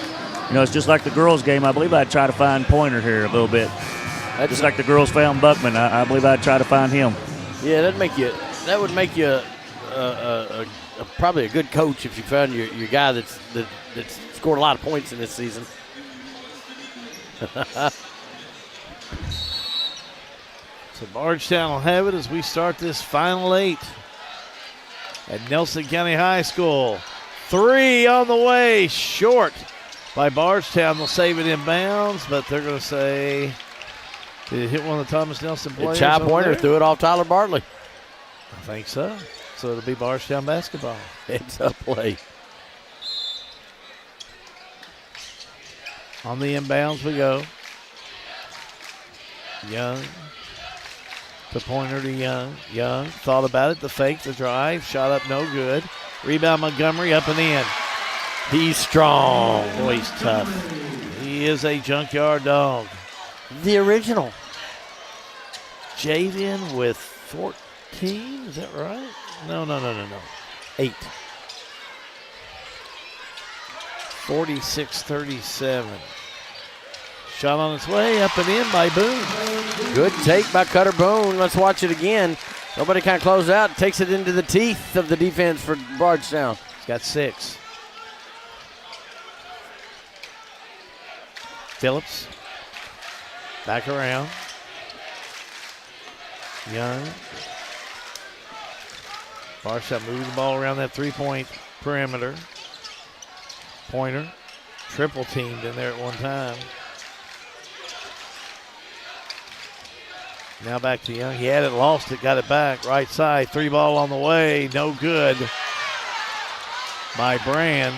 C: you know, it's just like the girls' game. I believe I'd try to find Pointer here a little bit. Just like the girls found Buckman. I believe I'd try to find him.
B: Yeah, that would make you probably a good coach if you found your guy that's scored a lot of points in this season.
A: So Bardstown will have it as we start this final 8 at Nelson County High School. 3 on the way, short by Bardstown. They'll save it in bounds, but they're going to say, did it hit one of the Thomas Nelson players?
B: Chai Pointer threw it off Tyler Bartley.
A: I think so. So it'll be Bardstown basketball.
B: It's a play.
A: On the inbounds we go. Young to Pointer to Young. Young thought about it. The fake, the drive. Shot up, no good. Rebound Montgomery up and in. He's strong. Boy, he's tough. He is a junkyard dog.
B: The original.
A: Javian with 14. Is that right? No. 8. 46-37. Shot on its way, up and in by Boone.
B: Good take by Cutter Boone. Let's watch it again. Nobody kind of closed out. Takes it into the teeth of the defense for Bardstown.
A: He's got 6. Phillips. Back around. Young. Bardstown moving the ball around that 3-point perimeter. Pointer. Triple teamed in there at one time. Now back to Young. He had it, lost it, got it back. Right side, 3 ball on the way. No good by Brand.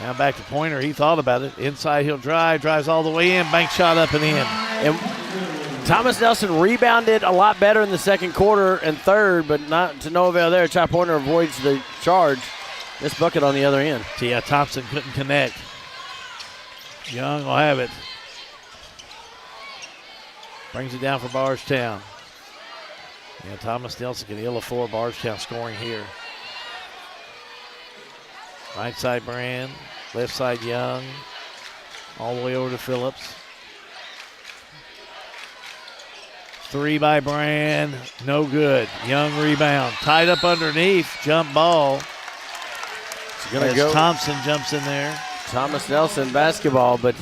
A: Now back to Pointer. He thought about it. Inside he'll drive. Drives all the way in. Bank shot up and in.
B: And Thomas Nelson rebounded a lot better in the second quarter and third, but not to no avail there. Chai Pointer avoids the charge. This bucket on the other end.
A: Tia Thompson couldn't connect. Young will have it. Brings it down for Bardstown. Yeah, Thomas Nelson can ill afford Bardstown scoring here. Right side Brand, left side Young, all the way over to Phillips. 3 by Brand, no good. Young rebound, tied up underneath, jump ball.
B: It's gonna go.
A: Thompson jumps in there.
B: Thomas Nelson basketball, but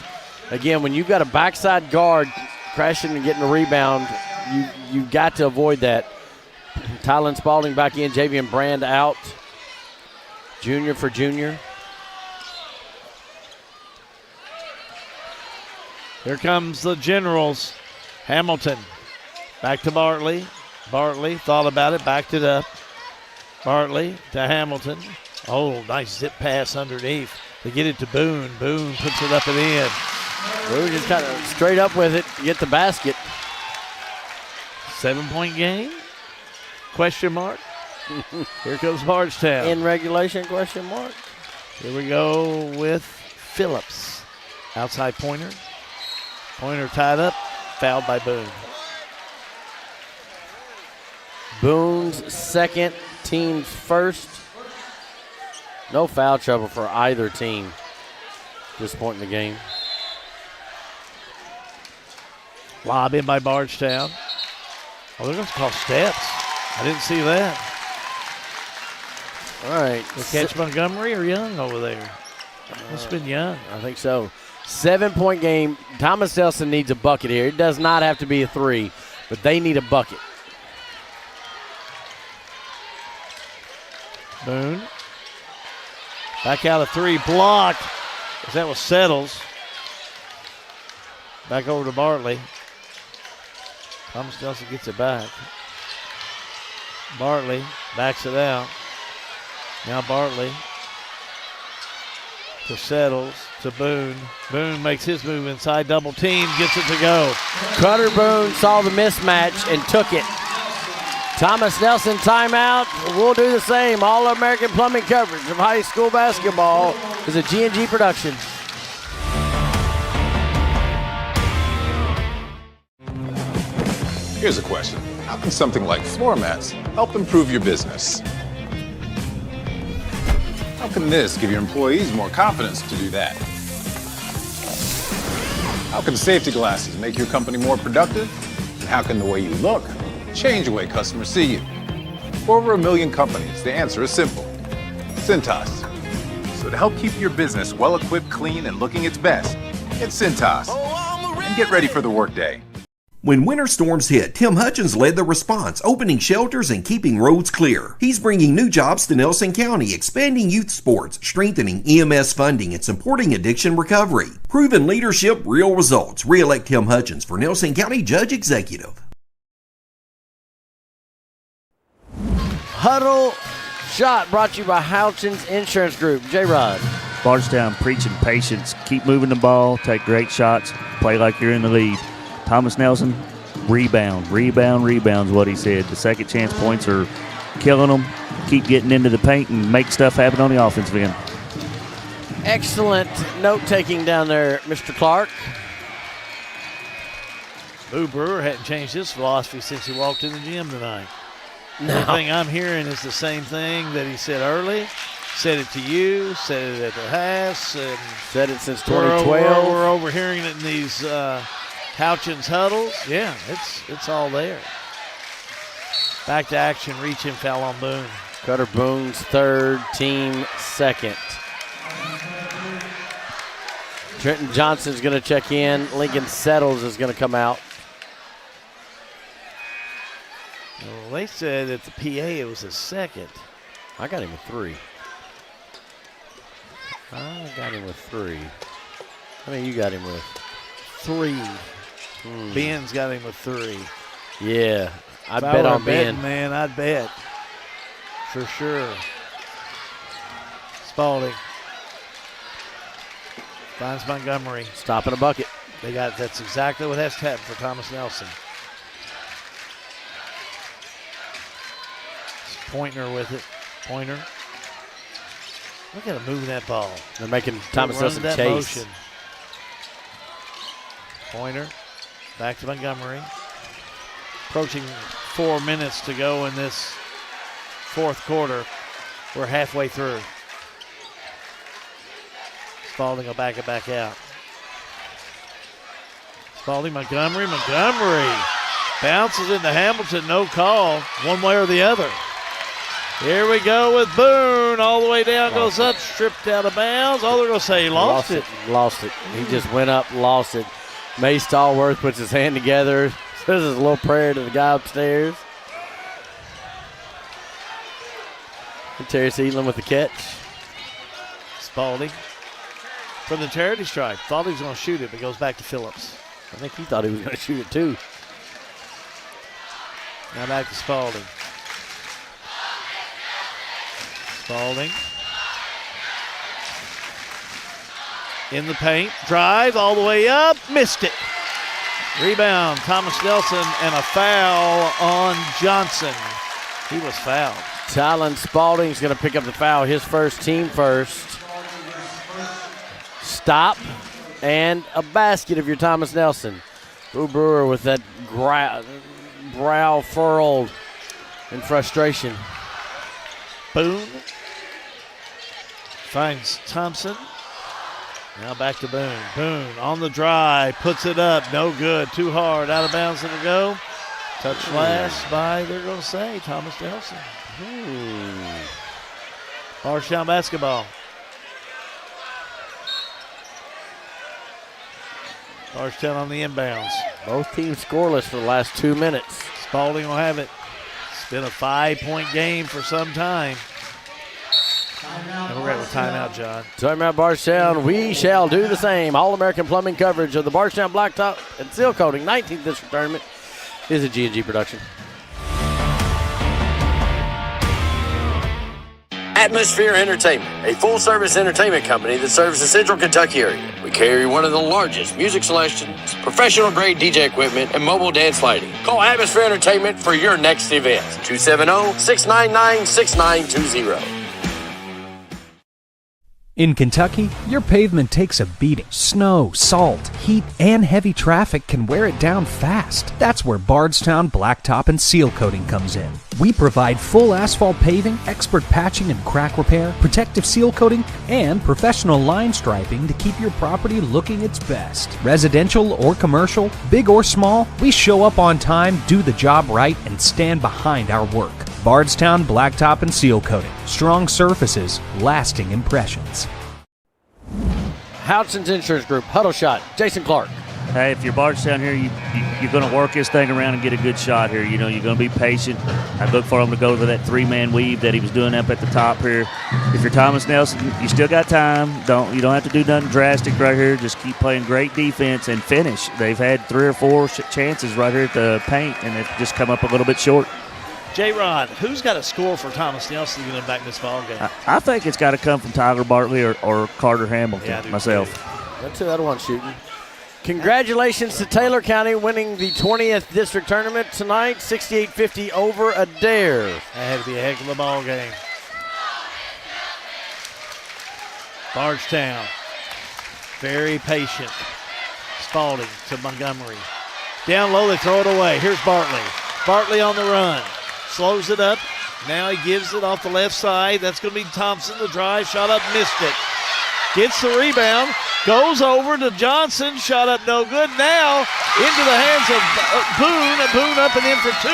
B: again, when you've got a backside guard crashing and getting a rebound, you got to avoid that. Tylen Spalding back in, Javian Brand out. Junior for junior.
A: Here comes the Generals. Hamilton back to Bartley. Bartley thought about it, backed it up. Bartley to Hamilton. Oh, nice zip pass underneath. They get it to Boone. Boone puts it up and in.
B: Boone just kind of straight up with it, get the basket.
A: 7-point game? Question mark. Here comes Bardstown.
B: In regulation, question mark.
A: Here we go with Phillips. Outside Pointer. Pointer tied up, fouled by Boone.
B: Boone's second, team's first. No foul trouble for either team at this point in the game.
A: Lob in by Bardstown. Oh, they're going to call steps. I didn't see that.
B: All right.
A: They catch Montgomery or Young over there? Must have been Young.
B: I think so. 7-point game. Thomas Nelson needs a bucket here. It does not have to be a 3, but they need a bucket.
A: Boone. Back out of 3. Blocked. That was Settles. Back over to Bartley. Thomas Nelson gets it back. Bartley backs it out. Now Bartley to Settles to Boone. Boone makes his move inside, double team, gets it to go.
B: Cutter Boone saw the mismatch and took it. Thomas Nelson timeout. We'll do the same. All-American Plumbing coverage of high school basketball is a G&G production.
O: Here's a question. How can something like floor mats help improve your business? How can this give your employees more confidence to do that? How can safety glasses make your company more productive? And how can the way you look change the way customers see you? For over 1 million companies, the answer is simple. Cintas. So to help keep your business well-equipped, clean, and looking its best, get Cintas. And get ready for the workday.
E: When winter storms hit, Tim Hutchins led the response, opening shelters and keeping roads clear. He's bringing new jobs to Nelson County, expanding youth sports, strengthening EMS funding, and supporting addiction recovery. Proven leadership, real results. Re-elect Tim Hutchins for Nelson County Judge Executive.
B: Huddle shot brought to you by Houchins Insurance Group. J-Rod.
C: Bardstown preaching patience. Keep moving the ball. Take great shots. Play like you're in the lead. Thomas Nelson, rebound is what he said. The second chance points are killing them. Keep getting into the paint and make stuff happen on the offensive end.
B: Excellent note-taking down there, Mr. Clark.
A: Boo Brewer hadn't changed his philosophy since he walked in the gym tonight.
B: No.
A: Everything I'm hearing is the same thing that he said early. Said it to you, said it at the house. And
B: said it since 2012.
A: We're overhearing it in these Houchins huddles. Yeah, it's all there. Back to action, reach and foul on Boone.
B: Cutter Boone's third, team second. Trenton Johnson's going to check in. Lincoln Settles is going to come out.
A: Well, they said at the PA it was a second.
B: I got him with 3. I got him with 3. I mean, you got him with
A: 3. Ben's got him with 3.
B: Yeah, I'd bet on Ben.
A: Man, I'd bet. For sure. Spalding. Finds Montgomery.
B: Stopping a bucket.
A: That's exactly what has to happen for Thomas Nelson. Pointer with it. Pointer. Look at him moving that ball.
B: They're making Thomas Nelson chase.
A: Motion. Pointer. Back to Montgomery. Approaching 4 minutes to go in this fourth quarter. We're halfway through. Spalding will back it back out. Spalding, Montgomery. Bounces into Hamilton, no call, one way or the other. Here we go with Boone. All the way down, goes up, stripped out of bounds. Oh, they're going to say he lost it.
B: Lost it. He just went up, lost it. May Stallworth puts his hand together, says his little prayer to the guy upstairs. And Terry Seedlin with the catch.
A: Spalding from the charity stripe. Thought he was going to shoot it, but goes back to Phillips.
B: I think he thought he was going to shoot it too.
A: Now back to Spalding. Spalding. In the paint. Drive all the way up. Missed it. Rebound. Thomas Nelson and a foul on Johnson. He was fouled.
B: Tylen Spalding's going to pick up the foul. His first, team first. Stop. And a basket if you're Thomas Nelson. Boo Brewer with that brow furrowed in frustration.
A: Boone finds Thompson. Now back to Boone. Boone on the drive, puts it up, no good, too hard, out of bounds it'll go. Touch last by, they're going to say, Thomas Nelson. Bardstown basketball. Bardstown on the inbounds.
B: Both teams scoreless for the last 2 minutes.
A: Spalding will have it. It's been a 5-point game for some time. And we're at a timeout, John.
B: Timeout, Bardstown. We shall do the same. All-American plumbing coverage of the Bardstown Blacktop and Sealcoating 19th District Tournament is a G&G production.
P: Atmosphere Entertainment, a full-service entertainment company that serves the Central Kentucky area. We carry one of the largest music selections, professional-grade DJ equipment, and mobile dance lighting. Call Atmosphere Entertainment for your next event. 270-699-6920.
M: In Kentucky, your pavement takes a beating. Snow, salt, heat, and heavy traffic can wear it down fast. That's where Bardstown Blacktop and Sealcoating comes in. We provide full asphalt paving, expert patching and crack repair, protective seal coating, and professional line striping to keep your property looking its best. Residential or commercial, big or small, we show up on time, do the job right, and stand behind our work. Bardstown Blacktop and Sealcoating. Strong surfaces, lasting impressions.
B: Houdson's Insurance Group, huddle shot, Jason Clark.
C: Hey, if you're Bardstown here, you're going to work this thing around and get a good shot here. You know, you're going to be patient. I look for him to go to that three-man weave that he was doing up at the top here. If you're Thomas Nelson, you still got time. You don't have to do nothing drastic right here. Just keep playing great defense and finish. They've had 3 or 4 chances right here at the paint, and they've just come up a little bit short.
A: J-Rod, who's got a score for Thomas Nelson to get him back in this ball game?
C: I think it's got to come from Tyler Bartley or Carter Hamilton, myself.
B: That's who I want shooting. Congratulations to Taylor County winning the 20th district tournament tonight, 68-50 over Adair.
A: That had to be a heck of a ball game. Bardstown, very patient. Spalding to Montgomery. Down low, they throw it away. Here's Bartley. Bartley on the run. Slows it up. Now he gives it off the left side. That's going to be Thompson. The drive, shot up, missed it. Gets the rebound, goes over to Johnson. Shot up, no good. Now into the hands of Boone. Boone up and in for 2.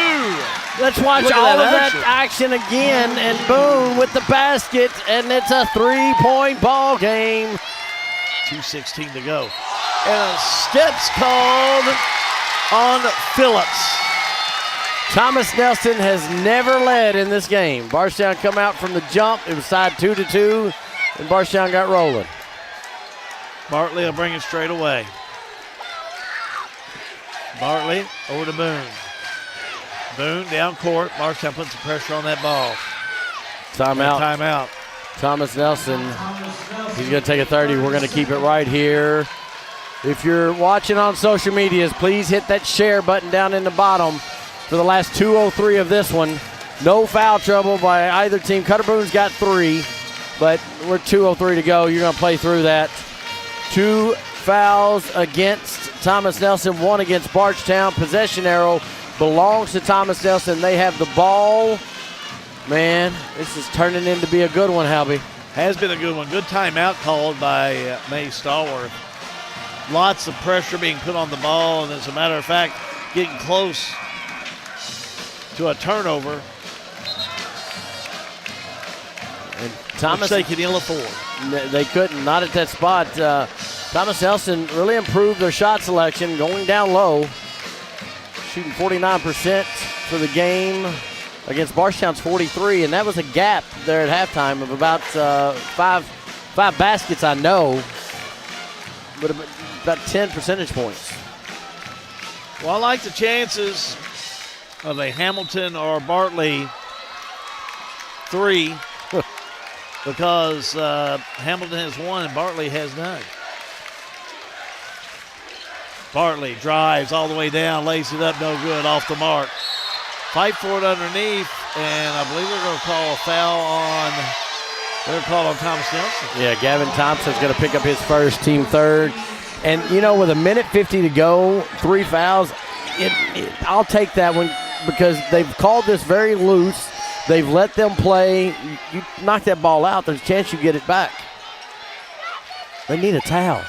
B: Let's watch all of that action again. And Boone with the basket. And it's a 3-point ball game.
A: 2:16 to go. And a steps called on Phillips.
B: Thomas Nelson has never led in this game. Bardstown come out from the jump. It was tied 2-2, and Bardstown got rolling.
A: Bartley will bring it straight away. Bartley over to Boone. Boone down court. Bardstown putting some pressure on that ball. Timeout.
B: Thomas Nelson, he's going to take a 30. We're going to keep it right here. If you're watching on social medias, please hit that share button down in the bottom. For the last 2:03 of this one, no foul trouble by either team. Cutter Boone's got 3, but we're 2:03 to go. You're going to play through that. 2 fouls against Thomas Nelson, 1 against Bardstown. Possession arrow belongs to Thomas Nelson. They have the ball. Man, this is turning into be a good one, Halby.
A: Has been a good one. Good timeout called by May Stallworth. Lots of pressure being put on the ball, and as a matter of fact, getting close to a turnover.
B: And Thomas,
A: they can ill afford.
B: They couldn't, not at that spot. Thomas Nelson really improved their shot selection, going down low, shooting 49% for the game against Bardstown's 43, and that was a gap there at halftime of about five baskets, I know, but about 10 percentage points.
A: Well, I like the chances of a Hamilton or Bartley 3 because Hamilton has 1 and Bartley has none. Bartley drives all the way down, lays it up, no good, off the mark. Fight for it underneath, and I believe they're going to call a foul on Thomas Nelson.
B: Yeah, Gavin Thompson's going to pick up his first, team third. And, you know, with 1:50 to go, 3 fouls, I'll take that one because they've called this very loose. They've let them play. You knock that ball out, there's a chance you get it back. They need a towel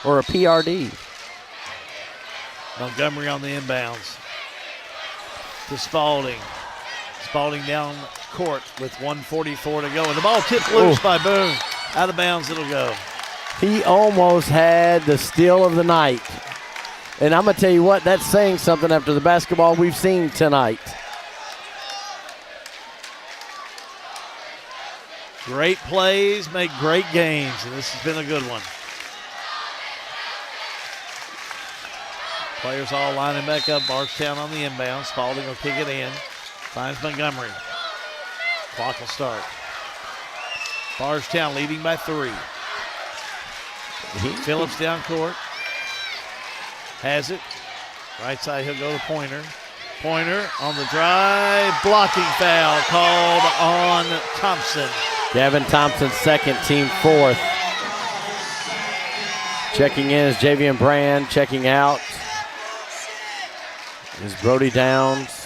B: or a PRD.
A: Montgomery on the inbounds to Spalding. Spalding down court with 1:44 to go. And the ball tipped loose by Boone. Out of bounds it'll go.
B: He almost had the steal of the night. And I'm going to tell you what, that's saying something after the basketball we've seen tonight.
A: Great plays make great games, and this has been a good one. Players all lining back up. Bardstown on the inbound. Spalding will kick it in. Finds Montgomery. Clock will start. Bardstown leading by 3. Phillips down court. Has it. Right side, he'll go to Pointer. Pointer on the drive. Blocking foul called on Thompson.
B: Gavin Thompson, second, team fourth. Checking in is Javian Brand. Checking out is Brody Downs.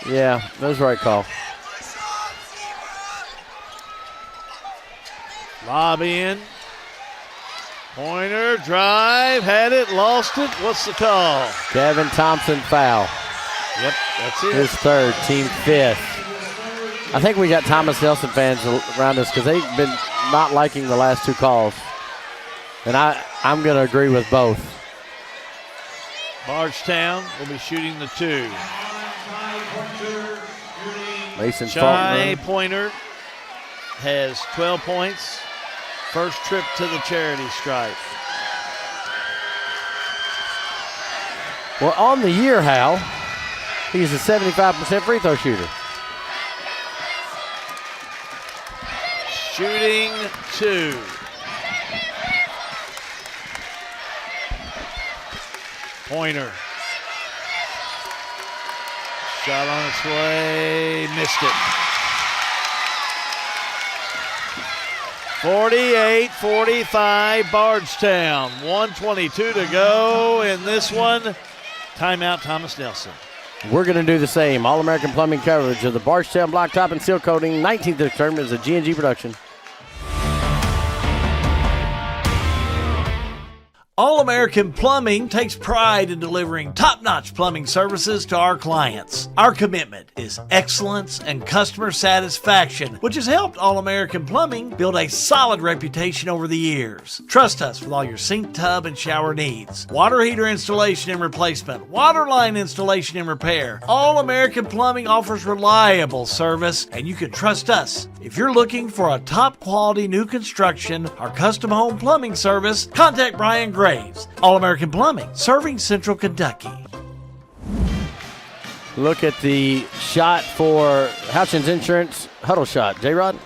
B: Yeah, that was the right call.
A: Lob in. Pointer, drive, had it, lost it. What's the call?
B: Gavin Thompson foul.
A: Yep, that's it.
B: His third, team fifth. I think we got Thomas Nelson fans around us because they've been not liking the last 2 calls. And I'm going to agree with both.
A: Bardstown will be shooting the 2.
B: Mason
A: Shy
B: Faulkner.
A: Pointer has 12 points. First trip to the charity stripe.
B: Well, on the year, Hal, he's a 75% free throw shooter.
A: Shooting 2. Pointer. Shot on its way, missed it. 48-45 Bardstown. 1:22 to go in this one. Timeout, Thomas Nelson.
B: We're going to do the same. All-American Plumbing coverage of the Bardstown Blacktop and Sealcoating 19th tournament is a G&G production.
K: All-American Plumbing takes pride in delivering top-notch plumbing services to our clients. Our commitment is excellence and customer satisfaction, which has helped All-American Plumbing build a solid reputation over the years. Trust us with all your sink, tub, and shower needs. Water heater installation and replacement, water line installation and repair. All-American Plumbing offers reliable service, and you can trust us. If you're looking for a top-quality new construction or custom home plumbing service, contact Brian Graves. All-American Plumbing, serving Central Kentucky.
B: Look at the shot for Houchins Insurance huddle shot. J-Rod?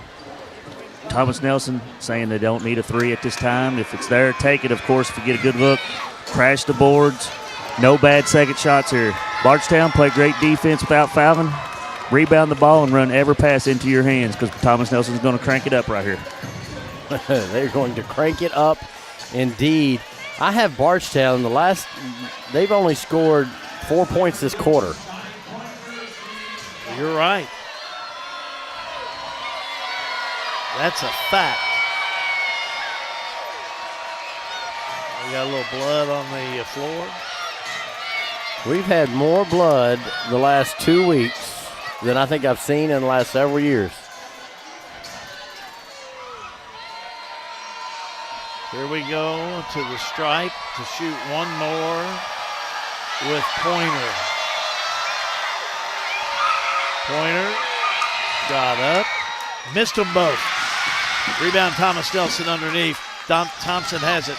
C: Thomas Nelson saying they don't need a 3 at this time. If it's there, take it, of course, if you get a good look. Crash the boards. No bad second shots here. Bardstown play great defense without fouling. Rebound the ball and run every pass into your hands because Thomas Nelson's going to crank it up right here.
B: They're going to crank it up indeed. I have Bardstown they've only scored 4 points this quarter.
A: You're right. That's a fact. We got a little blood on the floor.
B: We've had more blood the last 2 weeks than I think I've seen in the last several years.
A: Here we go to the stripe to shoot one more with Pointer. Pointer got up, missed them both. Rebound Thomas Nelson underneath. Thompson has it.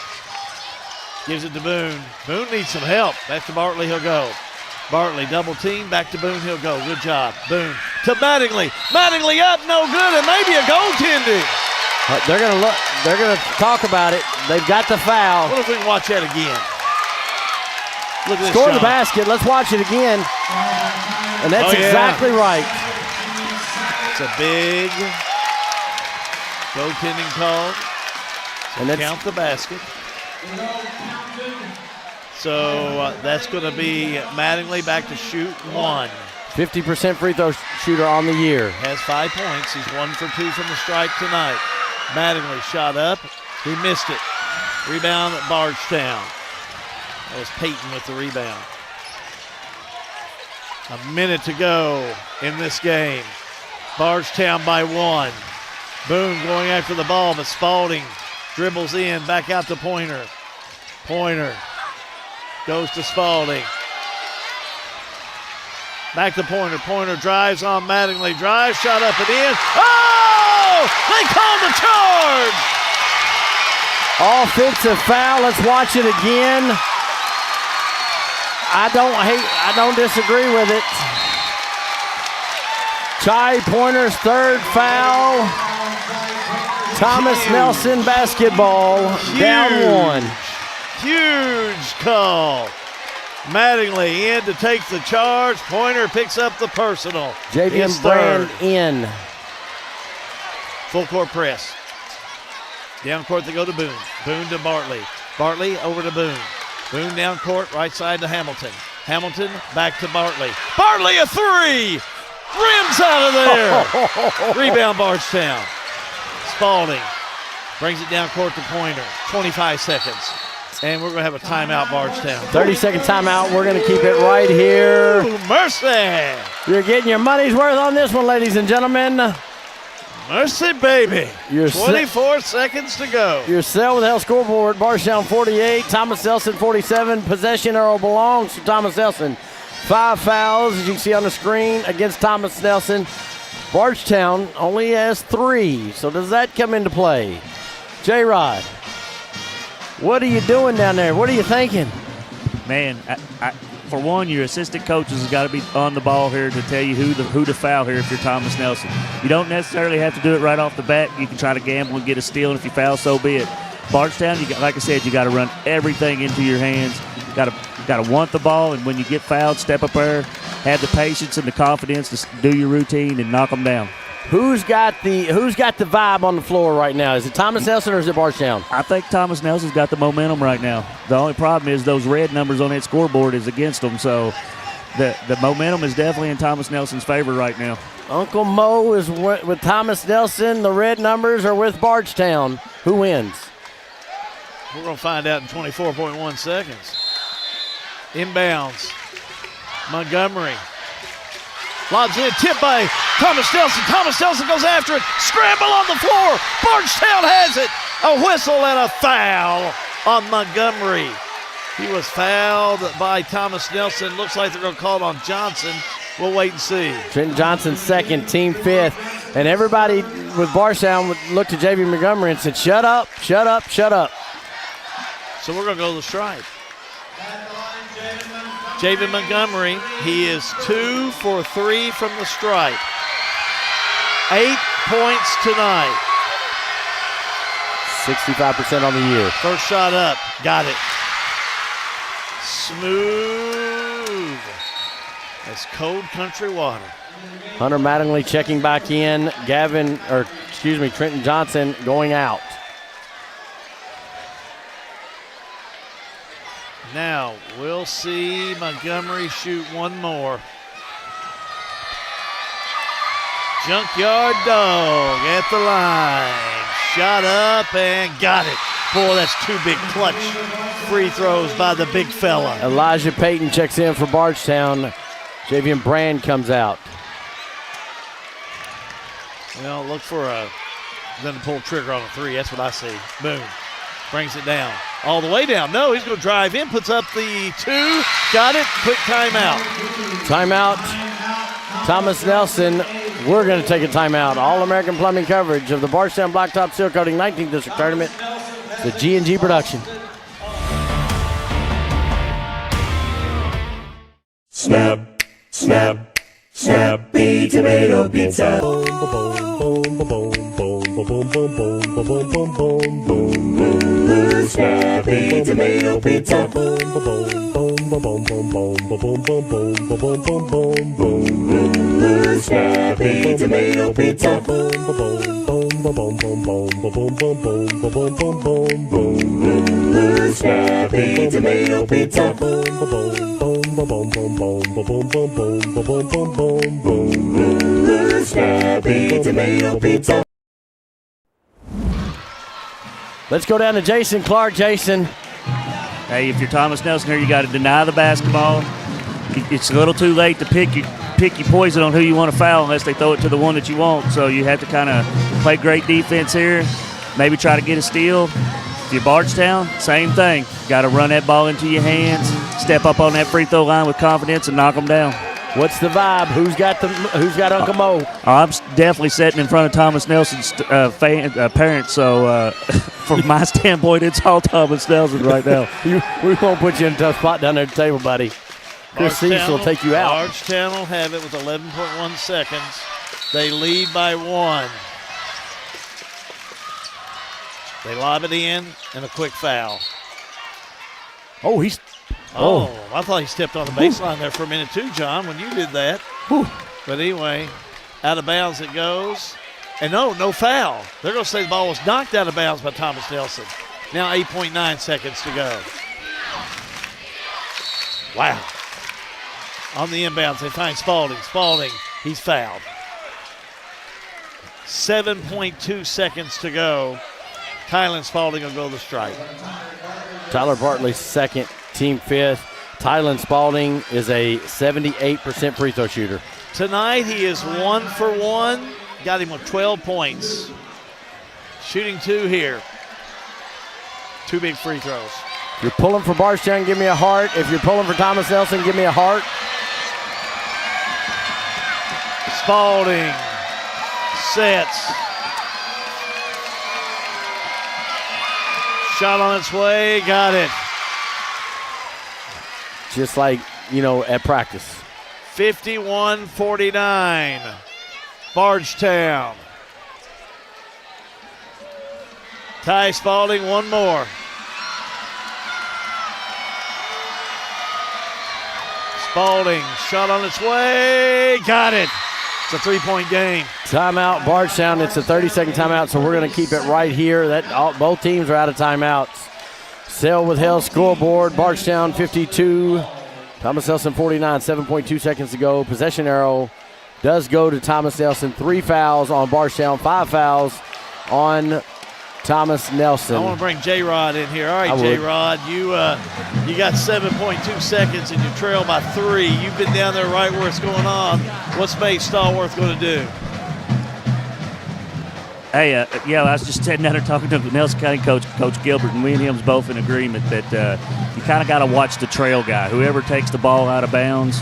A: Gives it to Boone. Boone needs some help. Back to Bartley, he'll go. Bartley double team, back to Boone, he'll go. Good job. Boone to Mattingly. Mattingly up, no good, and maybe a goaltending.
B: They're going to look. They're going to talk about it. They've got the foul.
A: What if we can watch that again? Look at this.
B: Score the basket. Let's watch it again. And that's exactly right.
A: It's a big goaltending call. So and count the basket. So that's going to be Mattingly back to shoot 1.
B: 50% free throw shooter on the year.
A: Has 5 points. He's 1 for 2 from the stripe tonight. Mattingly shot up. He missed it. Rebound at Bardstown. That was Peyton with the rebound. A minute to go in this game. Bardstown by 1. Boone going after the ball, but Spalding dribbles in, back out to Pointer. Pointer goes to Spalding. Back to Pointer. Pointer drives on Mattingly. Drives, shot up and in. Oh! They called the charge!
B: Offensive foul. Let's watch it again. I don't disagree with it. Chai Pointer's 3rd foul. Thomas Nelson basketball. Down 1.
A: Huge call. Mattingly in to take the charge. Pointer picks up the personal.
B: Javian Brand in.
A: Full court press. Down court they go to Boone. Boone to Bartley. Bartley over to Boone. Boone down court, right side to Hamilton. Hamilton back to Bartley. Bartley a 3! Rims out of there! Rebound Bardstown. Spalding brings it down court to Pointer. 25 seconds. And we're going to have a timeout, Bardstown.
B: 30-second timeout. We're going to keep it right here.
A: Ooh, mercy!
B: You're getting your money's worth on this one, ladies and gentlemen.
A: Mercy, baby. 24 seconds to go.
B: Your Sell with Hell scoreboard. Bardstown 48, Thomas Nelson 47. Possession arrow belongs to Thomas Nelson. 5 fouls, as you can see on the screen, against Thomas Nelson. Bardstown only has 3. So does that come into play? J-Rod, what are you doing down there? What are you thinking?
C: Man, for one, your assistant coaches has got to be on the ball here to tell you who to foul here if you're Thomas Nelson. You don't necessarily have to do it right off the bat. You can try to gamble and get a steal, and if you foul, so be it. Bardstown, like I said, you got to run everything into your hands. Got to want the ball, and when you get fouled, step up there, have the patience and the confidence to do your routine and knock them down.
B: Who's got the vibe on the floor right now? Is it Thomas Nelson or is it Bardstown?
C: I think Thomas Nelson's got the momentum right now. The only problem is those red numbers on that scoreboard is against them, so the momentum is definitely in Thomas Nelson's favor right now.
B: Uncle Mo is with Thomas Nelson. The red numbers are with Bardstown. Who wins?
A: We're going to find out in 24.1 seconds. Inbounds. Montgomery. Lobs in, tip by Thomas Nelson. Thomas Nelson goes after it. Scramble on the floor. Bardstown has it. A whistle and a foul on Montgomery. He was fouled by Thomas Nelson. Looks like they're going to call it on Johnson. We'll wait and see.
B: Trenton Johnson second, team 5th. And everybody with Bardstown would look to J.V. Montgomery and said, shut up, shut up, shut up.
A: So we're going to go to the stripe. Javen Montgomery, he is 2 for 3 from the stripe. 8 points tonight.
B: 65% on the year.
A: First shot up, got it. Smooth as cold country water.
B: Hunter Mattingly checking back in. Trenton Johnson going out.
A: Now, we'll see Montgomery shoot one more. Junkyard Dog at the line. Shot up and got it. Boy, that's 2 big clutch free throws by the big fella.
B: Elijah Payton checks in for Bardstown. Javian Brand comes out.
A: Well, look for then to pull the trigger on a 3. That's what I see. Boom. Brings it down. All the way down. No, he's going to drive in. Puts up the 2. Got it. Quick timeout.
B: Timeout. Thomas Nelson. We're going to take a timeout. All-American Plumbing coverage of the Bardstown Blacktop Sealcoating 19th District Tournament. The G&G production.
D: Snap, snap, Snappy Tomato Pizza. Snappy Tomato Pizza. Snappy Tomato Pizza. Snappy Tomato Pizza. The Snappy Tomato Pizza.
B: Let's go down to Jason Clark. Jason.
C: Hey, if you're Thomas Nelson here, you got to deny the basketball. It's a little too late to pick your poison on who you want to foul unless they throw it to the one that you want. So you have to kind of play great defense here, maybe try to get a steal. If you're Bardstown, same thing. Got to run that ball into your hands, step up on that free throw line with confidence, and knock them down.
B: What's the vibe? Who's got Uncle Mo?
C: I'm definitely sitting in front of Thomas Nelson's parents, so from my standpoint, it's all Thomas Nelson right now.
B: We won't put you in a tough spot down there at the table, buddy. Chris Cecil will take you out.
A: Bardstown will have it with 11.1 seconds. They lead by 1. They lob it in and a quick foul.
B: Oh,
A: I thought he stepped on the baseline there for a minute too, John, when you did that. But anyway, out of bounds it goes. And no foul. They're going to say the ball was knocked out of bounds by Thomas Nelson. Now 8.9 seconds to go. Wow. On the inbounds, they find Spalding. Spalding, he's fouled. 7.2 seconds to go. Tylen Spalding will go to the strike.
B: Tyler Bartley second, team fifth. Tylen Spalding is a 78% free throw shooter.
A: Tonight he is 1 for 1. Got him with 12 points. Shooting 2 here. 2 big free throws.
B: If you're pulling for Bardstown, give me a heart. If you're pulling for Thomas Nelson, give me a heart.
A: Spalding sets. Shot on its way, got it.
B: Just like, at practice.
A: 51-49. Bardstown. Ty Spalding, one more. Spalding, shot on its way, got it. It's a 3-point game.
B: Timeout, Bardstown. It's a 30-second timeout, so we're going to keep it right here. Both teams are out of timeouts. Sale with Hell scoreboard. Bardstown 52, Thomas Nelson 49, 7.2 seconds to go. Possession arrow does go to Thomas Nelson. 3 fouls on Bardstown, 5 fouls on Thomas Nelson.
A: I want to bring J-Rod in here. All right, J-Rod, you got 7.2 seconds and you trail by 3. You've been down there right where it's going on. What's May Stallworth going to do?
C: Hey, I was just sitting down there talking to the Nelson County coach, Coach Gilbert, and me and him's both in agreement that you kind of got to watch the trail guy. Whoever takes the ball out of bounds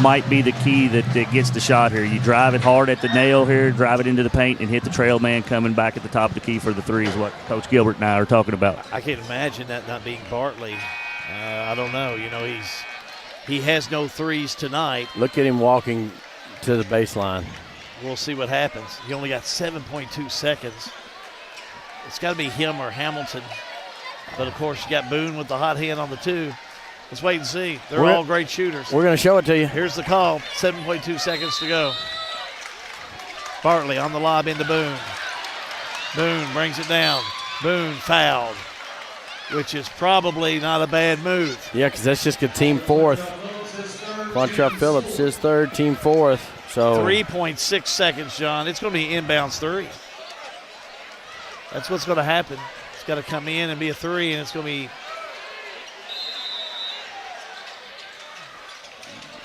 C: might be the key that gets the shot here. You drive it hard at the nail here, drive it into the paint, and hit the trail man coming back at the top of the key for the 3 is what Coach Gilbert and I are talking about.
A: I can't imagine that not being Bartley. I don't know. He has no 3s tonight.
B: Look at him walking to the baseline.
A: We'll see what happens. He only got 7.2 seconds. It's got to be him or Hamilton. But, of course, you got Boone with the hot hand on the 2. Let's wait and see. They're all great shooters.
B: We're going to show it to you.
A: Here's the call. 7.2 seconds to go. Bartley on the lob into Boone. Boone brings it down. Boone fouled, which is probably not a bad move.
B: Yeah, because that's just a team 4th. Quantrell Phillips, his 3rd, team 4th. So
A: 3.6 seconds, John. It's going to be inbounds 3. That's what's going to happen. It's got to come in and be a 3, and it's going to be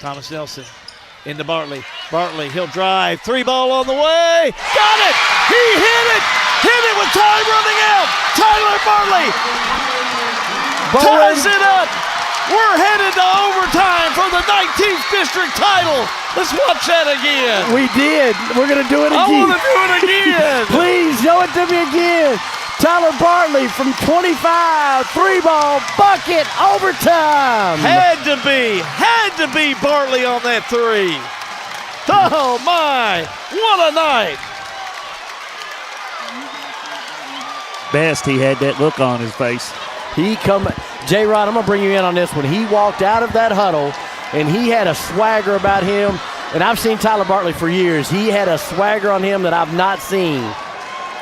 A: Thomas Nelson into Bartley. Bartley, he'll drive. 3 ball on the way. Got it! He hit it! Hit it with time running out! Tyler Bartley ties it up! We're headed to overtime for the 19th district title. Let's watch that again.
B: We did. We're going to do it again.
A: I want to do it again.
B: Please, show it to me again. Tyler Bartley from 25, 3-ball, bucket, overtime.
A: Had to be Bartley on that 3. Oh, my. What a night.
C: Best he had that look on his face.
B: J-Rod, I'm going to bring you in on this one. He walked out of that huddle, and he had a swagger about him. And I've seen Tyler Bartley for years. He had a swagger on him that I've not seen.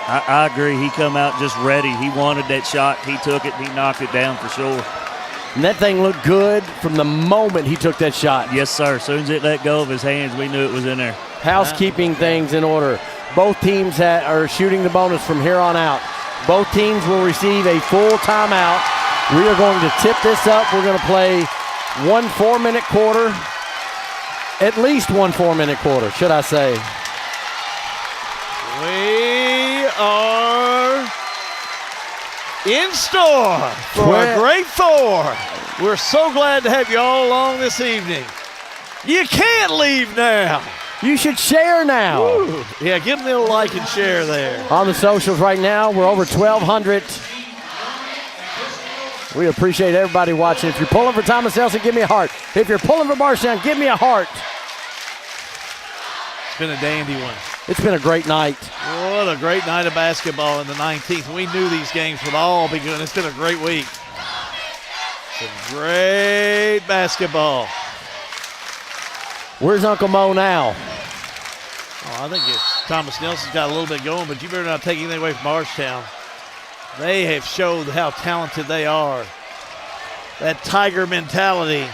C: I agree. He come out just ready. He wanted that shot. He took it. He knocked it down for sure.
B: And that thing looked good from the moment he took that shot.
C: Yes, sir. As soon as it let go of his hands, we knew it was in there.
B: Housekeeping things in order. Both teams are shooting the bonus from here on out. Both teams will receive a full timeout. We are going to tip this up. We're going to play 1 4-minute quarter. At least 1 4-minute quarter, should I say.
K: We are in store for a great 4. We're so glad to have you all along this evening. You can't leave now.
B: You should share now.
K: Woo. Yeah, give them a little like and share there.
B: On the socials right now, we're over 1,200. We appreciate everybody watching. If you're pulling for Thomas Nelson, give me a heart. If you're pulling for Bardstown, give me a heart.
K: It's been a dandy one.
B: It's been a great night.
K: What a great night of basketball in the 19th. We knew these games would all be good. It's been a great week. Some great basketball.
B: Where's Uncle Mo now?
K: Oh, I think Thomas Nelson's got a little bit going, but you better not take anything away from Bardstown. They have showed how talented they are. That Tiger mentality,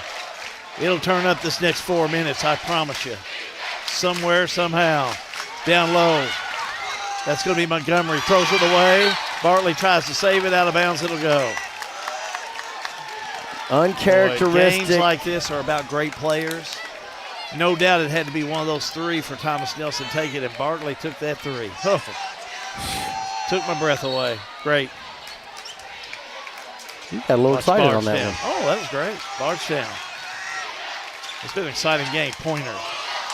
K: it'll turn up this next 4 minutes, I promise you. Somewhere, somehow. Down low. That's going to be Montgomery. Throws it away. Bartley tries to save it. Out of bounds, it'll go.
B: Uncharacteristic.
K: Boy, games like this are about great players. No doubt it had to be one of those 3 for Thomas Nelson to take it, and Bartley took that 3. Oh, took my breath away. Great.
B: You got a little excited on that one.
K: Oh, that was great. Bardstown. It's been an exciting game. Pointer.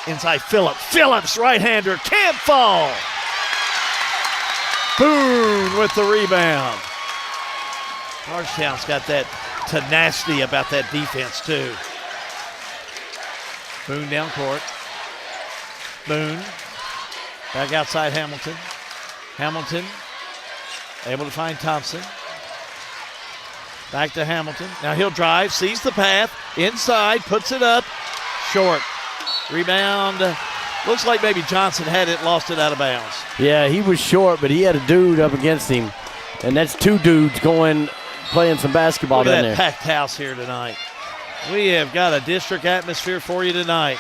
K: Inside Phillips. Phillips, right-hander, can't fall. Boone with the rebound. Bardstown's got that tenacity about that defense, too. Boone down court. Boone. Back outside Hamilton. Hamilton able to find Thompson. Back to Hamilton. Now he'll drive, sees the path. Inside, puts it up. Short. Rebound. Looks like maybe Johnson had it, lost it out of bounds.
B: Yeah, he was short, but he had a dude up against him. And that's 2 dudes playing some basketball
K: down
B: there.
K: Look at that packed house here tonight. We have got a district atmosphere for you tonight.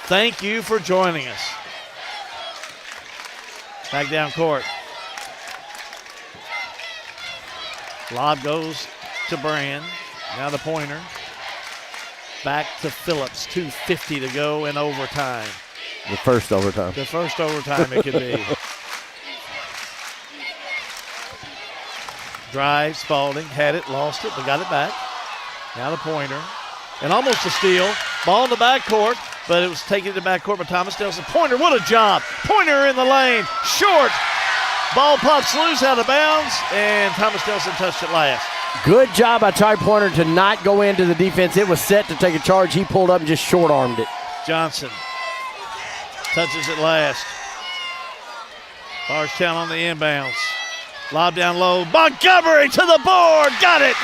K: Thank you for joining us. Back down court. Lob goes to Brand. Now the pointer. Back to Phillips. 2:50 to go in overtime.
B: The first overtime.
K: The first overtime it could be. Drive, Spalding, had it, lost it, but got it back. Now the pointer. And almost a steal. Ball in the backcourt, but it was taken to the backcourt by Thomas Nelson. Pointer, what a job. Pointer in the lane. Short. Ball pops loose out of bounds, and Thomas Nelson touched it last.
B: Good job by Ty Pointer to not go into the defense. It was set to take a charge. He pulled up and just short-armed it.
K: Johnson touches it last. Bardstown on the inbounds. Lob down low. Montgomery to the board. Got it.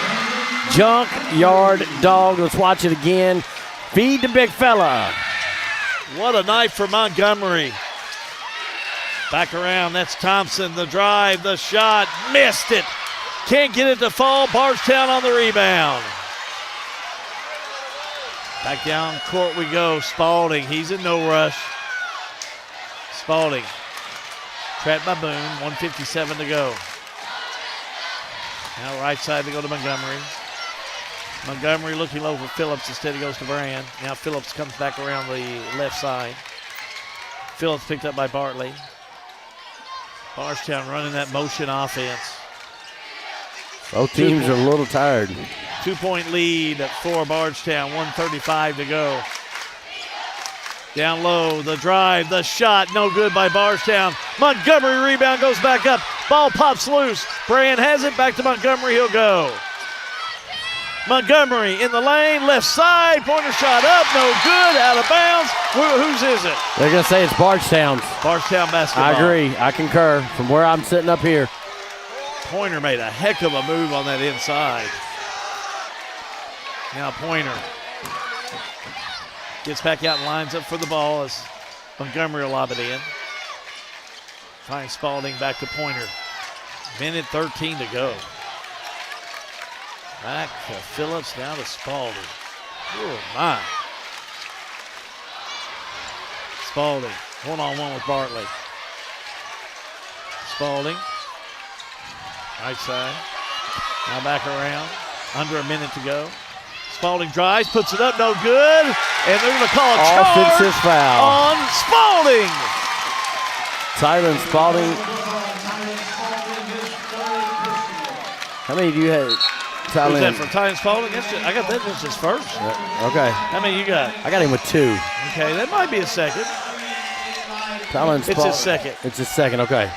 B: Junkyard dog. Let's watch it again. Feed the big fella.
K: What a night for Montgomery. Back around. That's Thompson. The drive. The shot. Missed it. Can't get it to fall. Bardstown on the rebound. Back down court we go. Spalding. He's in no rush. Spalding. Trapped by Boone. 1:57 to go. Now right side to go to Montgomery. Montgomery looking low for Phillips. Instead he goes to Brand. Now Phillips comes back around the left side. Phillips picked up by Bartley. Bardstown running that motion offense.
B: Both teams are a little tired.
K: 2-point lead for Bardstown. 1:35 to go. Down low, the drive, the shot, no good by Bardstown. Montgomery rebound, goes back up. Ball pops loose. Brand has it, back to Montgomery, he'll go. Montgomery in the lane, left side, pointer shot up, no good, out of bounds. Whose is it?
B: They're going to say it's Bardstown's.
K: Bardstown basketball.
B: I agree, I concur from where I'm sitting up here.
K: Pointer made a heck of a move on that inside. Now Pointer gets back out and lines up for the ball as Montgomery will lob it in. Finds Spalding back to Pointer. Minute 13 to go.
A: Back to Phillips, now to Spalding. Oh, my. Spalding, one-on-one with Bartley. Spalding, right side. Now back around. Under a minute to go. Spalding drives, puts it up, no good. And they're going to call a
B: offensive
A: charge
B: foul
A: on Spalding.
B: Tylen Spalding. How many do you have? Tylen.
A: Who's that from Tylen Spalding? I got that as his first.
B: Okay.
A: How many you got?
B: I got him with 2.
A: Okay, that might be a second.
B: Tylen Spalding.
A: It's his second.
B: It's his second, okay.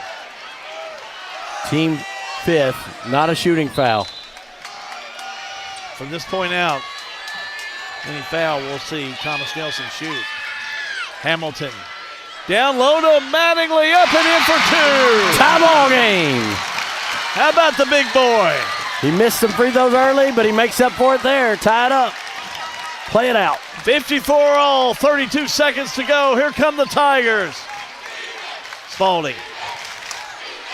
B: Team 5th, not a shooting foul.
A: From this point out, any foul, we'll see Thomas Nelson shoot. Hamilton down low to Mattingly, up and in for 2.
B: Tie ball game.
A: How about the big boy?
B: He missed some free throws early, but he makes up for it there. Tie it up. Play it out.
A: 54 all, 32 seconds to go. Here come the Tigers. Spalding,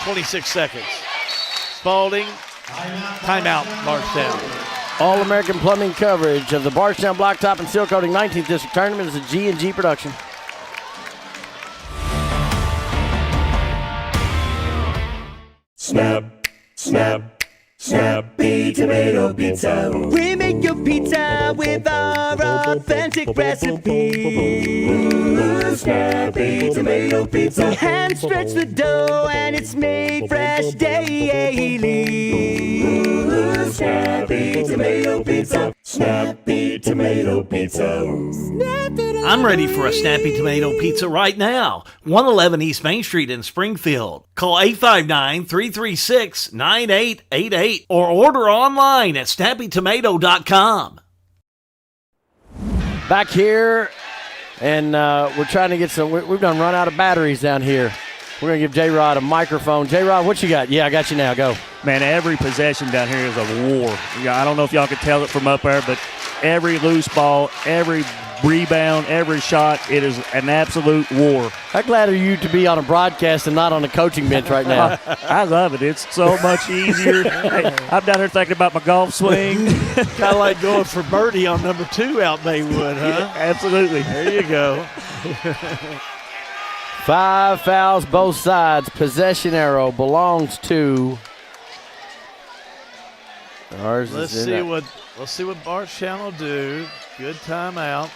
A: 26 seconds. Spalding, timeout, Bardstown.
B: All-American Plumbing coverage of the Bardstown Blacktop and Sealcoating 19th District Tournament is a G&G production.
D: Snap, snap, Snappy Tomato Pizza.
Q: We make your pizza with our authentic recipe.
D: Ooh, Snappy Tomato Pizza.
Q: Hand stretch the dough and it's made fresh daily.
D: Ooh, Snappy Tomato Pizza. Snappy Tomato Pizza.
K: I'm ready for a Snappy Tomato Pizza right now. 111 East Main Street in Springfield. Call 859-336-9888 or order online at snappytomato.com.
B: Back here, and we're trying to get some. We've done run out of batteries down here. We're going to give J-Rod a microphone. J-Rod, what you got? Yeah, I got you now. Go.
C: Man, every possession down here is a war. I don't know if y'all can tell it from up there, but every loose ball, every rebound, every shot, it is an absolute war.
B: How glad are you to be on a broadcast and not on a coaching bench right now?
C: I love it. It's so much easier. Hey, I'm down here thinking about my golf swing.
A: Kind of like going for birdie on number 2 out Maywood, huh?
C: Yeah, absolutely.
A: There you go.
B: 5 fouls, both sides. Possession arrow belongs to ours.
A: Let's see what Bardstown will do. Good timeout.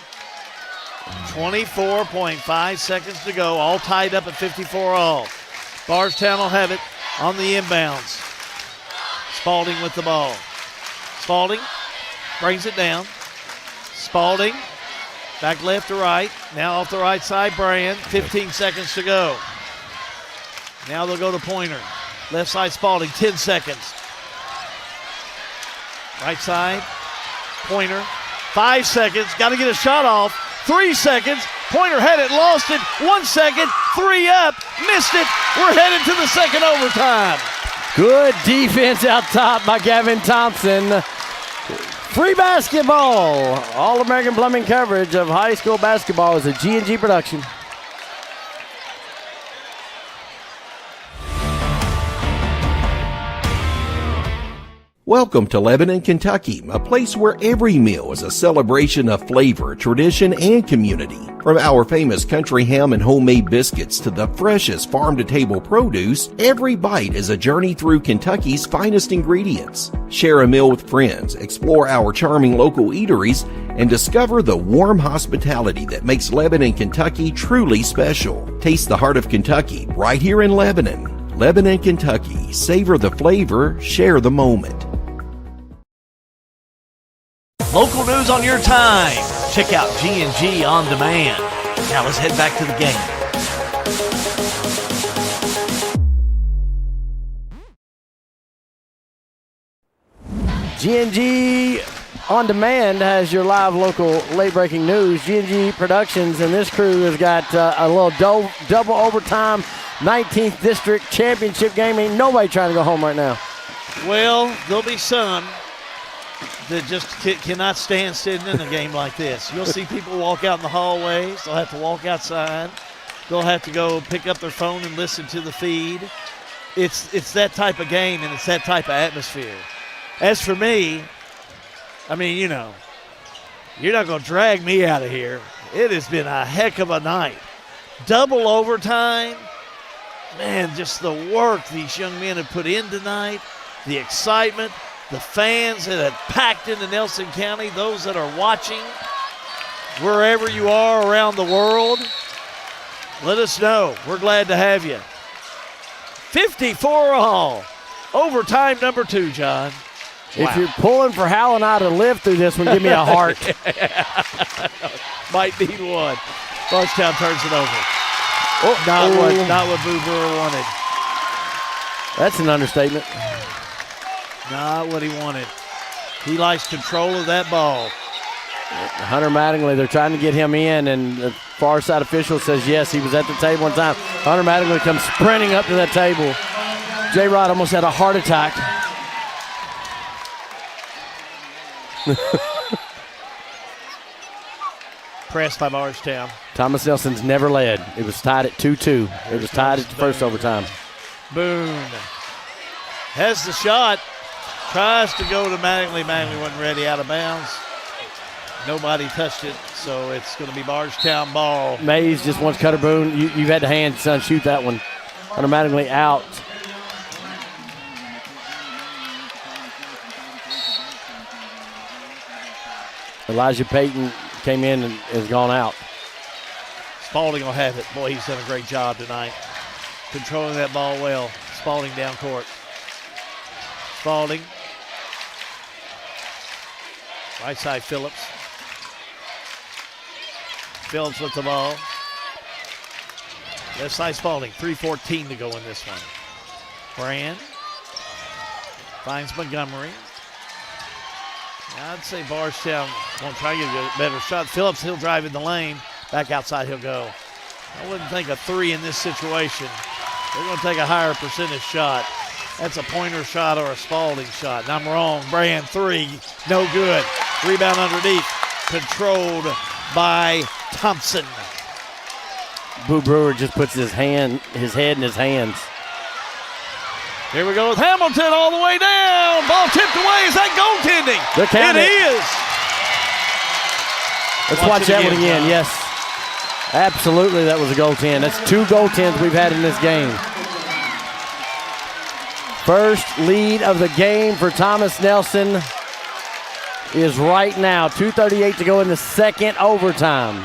A: 24.5 seconds to go. All tied up at 54 all. Bardstown will have it on the inbounds. Spalding with the ball. Spalding brings it down. Spalding back left to right. Now off the right side, Brand. 15 seconds to go. Now they'll go to Pointer. Left side, Spalding. 10 seconds. Right side, Pointer. 5 seconds. Got to get a shot off. 3 seconds. Pointer had it, lost it. 1 second. 3 up. Missed it. We're headed to the second overtime.
B: Good defense out top by Gavin Thompson. Free basketball. All-American Plumbing coverage of high school basketball is a G&G production.
E: Welcome to Lebanon, Kentucky, a place where every meal is a celebration of flavor, tradition, and community. From our famous country ham and homemade biscuits to the freshest farm-to-table produce, every bite is a journey through Kentucky's finest ingredients. Share a meal with friends, explore our charming local eateries, and discover the warm hospitality that makes Lebanon, Kentucky truly special. Taste the heart of Kentucky right here in Lebanon. Lebanon, Kentucky. Savor the flavor, share the moment.
K: Local news on your time. Check out G&G On Demand. Now let's head back to the game.
B: G&G On Demand has your live local late-breaking news. G&G Productions and this crew has got a little double overtime 19th District Championship game. Ain't nobody trying to go home right now.
A: Well, there'll be some that just cannot stand sitting in a game like this. You'll see people walk out in the hallways. They'll have to walk outside. They'll have to go pick up their phone and listen to the feed. It's that type of game, and it's that type of atmosphere. As for me, I mean, you know, you're not going to drag me out of here. It has been a heck of a night. Double overtime. Man, just the work these young men have put in tonight, the excitement, the fans that have packed into Nelson County, those that are watching, wherever you are around the world, let us know. We're glad to have you. 54 all. Overtime number 2, John.
B: If you're pulling for Hal and I to live through this one, give me a heart.
A: Might need one. Bardstown turns it over. Not what Boo Brewer wanted.
B: That's an understatement.
A: Not what he wanted. He likes control of that ball.
B: Hunter Mattingly, they're trying to get him in, and the far side official says yes, he was at the table one time. Hunter Mattingly comes sprinting up to that table. J-Rod almost had a heart attack.
A: Pressed by Bardstown.
B: Thomas Nelson's never led. It was tied at 2-2. It was tied at the first overtime.
A: Boone has the shot. Tries to go to Mattingly. Mattingly wasn't ready, out of bounds. Nobody touched it, so it's going to be Bardstown ball.
B: Mays just wants Cutter Boone. You've had the hand, son. Shoot that one. Hunter Mattingly out. Elijah Payton came in and has gone out.
A: Spalding will have it. Boy, he's done a great job tonight. Controlling that ball well. Spalding down court. Spalding. Right side, Phillips. Phillips with the ball. Left side, Spalding. 3:14 to go in this one. Brand finds Montgomery. I'd say Bardstown won't try to get a better shot. Phillips, he'll drive in the lane. Back outside, he'll go. I wouldn't think a 3 in this situation. They're going to take a higher percentage shot. That's a pointer shot or a Spalding shot. And I'm wrong. Brand 3, no good. Rebound underneath, controlled by Thompson.
B: Boo Brewer just puts his head in his hands.
A: Here we go with Hamilton all the way down. Ball tipped away. Is that goaltending? It is.
B: Let's watch that one again. Yes. Absolutely, that was a goaltend. That's 2 goaltends we've had in this game. First lead of the game for Thomas Nelson is right now. 2:38 to go in the second overtime.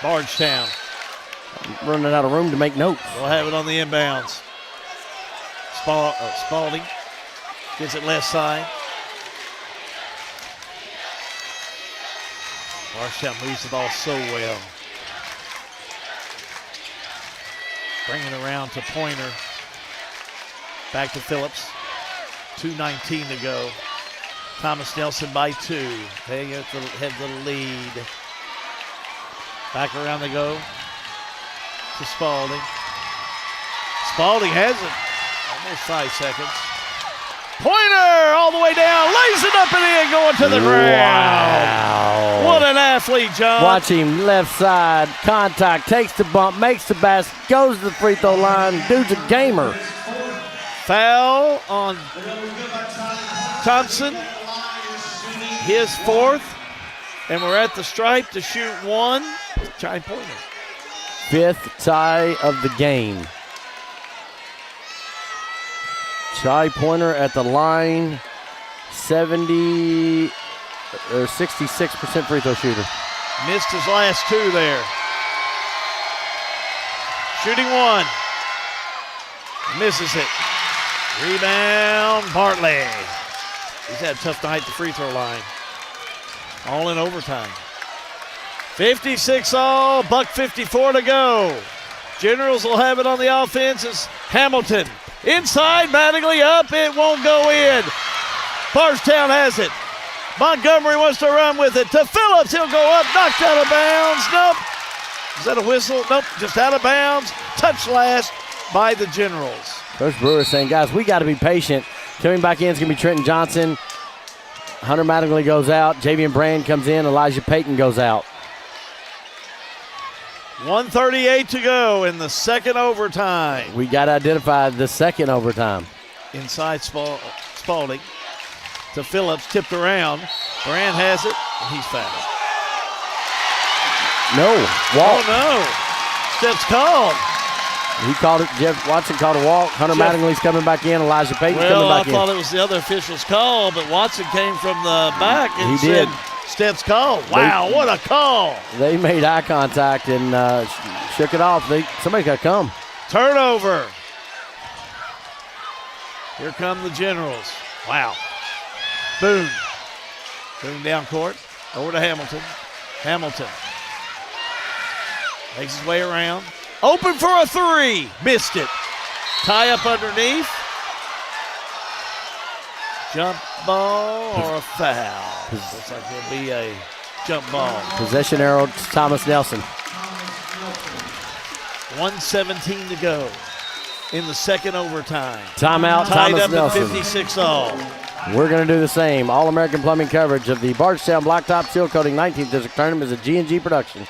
A: Bardstown.
B: I'm running out of room to make notes.
A: We'll have it on the inbounds. Spalding gets it left side. Bardstown moves the ball so well. Bring it around to Pointer. Back to Phillips. 2:19 to go. Thomas Nelson by 2. They have the lead. Back around they go to Spalding. Spalding has it. Almost 5 seconds. Pointer all the way down. Lays it up and in, going to the ground.
B: Wow.
A: What an athlete, John.
B: Watch him, left side, contact, takes the bump, makes the basket, goes to the free throw line. Dude's a gamer.
A: Foul on Thompson. His 4th. And we're at the stripe to shoot 1. Chai Pointer.
B: 5th tie of the game. Chai Pointer at the line, 66% free throw shooter.
A: Missed his last 2 there. Shooting 1. Misses it. Rebound, Bartley. He's had a tough night at the free throw line. All in overtime. 56 all, $1:54 to go. Generals will have it on the offense as Hamilton. Inside, Mattingly up, it won't go in. Bardstown has it. Montgomery wants to run with it to Phillips. He'll go up, knocked out of bounds. Nope. Is that a whistle? Nope, just out of bounds. Touch last by the Generals.
B: Coach Brewer saying, guys, we got to be patient. Coming back in is going to be Trenton Johnson. Hunter Mattingly goes out. Javian Brand comes in. Elijah Payton goes out.
A: 1:38 to go in the second overtime.
B: We got to identify the second overtime.
A: Inside Spalding. to Phillips, tipped around. Brand has it, and he's fouled.
B: No. Walk.
A: Oh, no. Steps called.
B: He called it. Jeff Watson called a walk. Hunter Mattingly's coming back in. Elijah Payton coming back in.
A: I thought it was the other official's call, but Watson came from the back and
B: he did.
A: Steps called. Wow, what a call.
B: They made eye contact and shook it off. Somebody's got to come.
A: Turnover. Here come the Generals. Wow. Boone. Boone down court. Over to Hamilton. Hamilton. Makes his way around. Open for a three. Missed it. Tie up underneath. Jump ball or a foul. Looks like it'll be a jump ball.
B: Possession arrow to Thomas Nelson.
A: 1:17 to go in the second overtime.
B: Timeout,
A: Tied
B: Thomas
A: up
B: Nelson.
A: at 56 all.
B: We're going to do the same. All-American Plumbing coverage of the Bardstown Blacktop Sealcoating 19th District Tournament is a G&G production.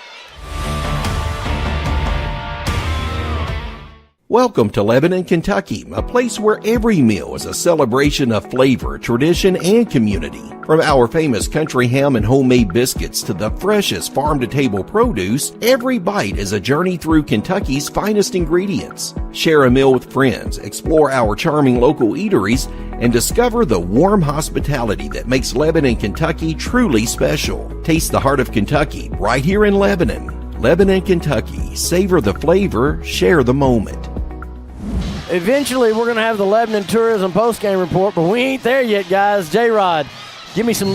E: Welcome to Lebanon, Kentucky, a place where every meal is a celebration of flavor, tradition, and community. From our famous country ham and homemade biscuits to the freshest farm-to-table produce, every bite is a journey through Kentucky's finest ingredients. Share a meal with friends, explore our charming local eateries, and discover the warm hospitality that makes Lebanon, Kentucky truly special. Taste the heart of Kentucky right here in Lebanon. Lebanon, Kentucky. Savor the flavor, share the moment.
B: Eventually, we're going to have the Lebanon Tourism postgame report, but we ain't there yet, guys. J-Rod, give me some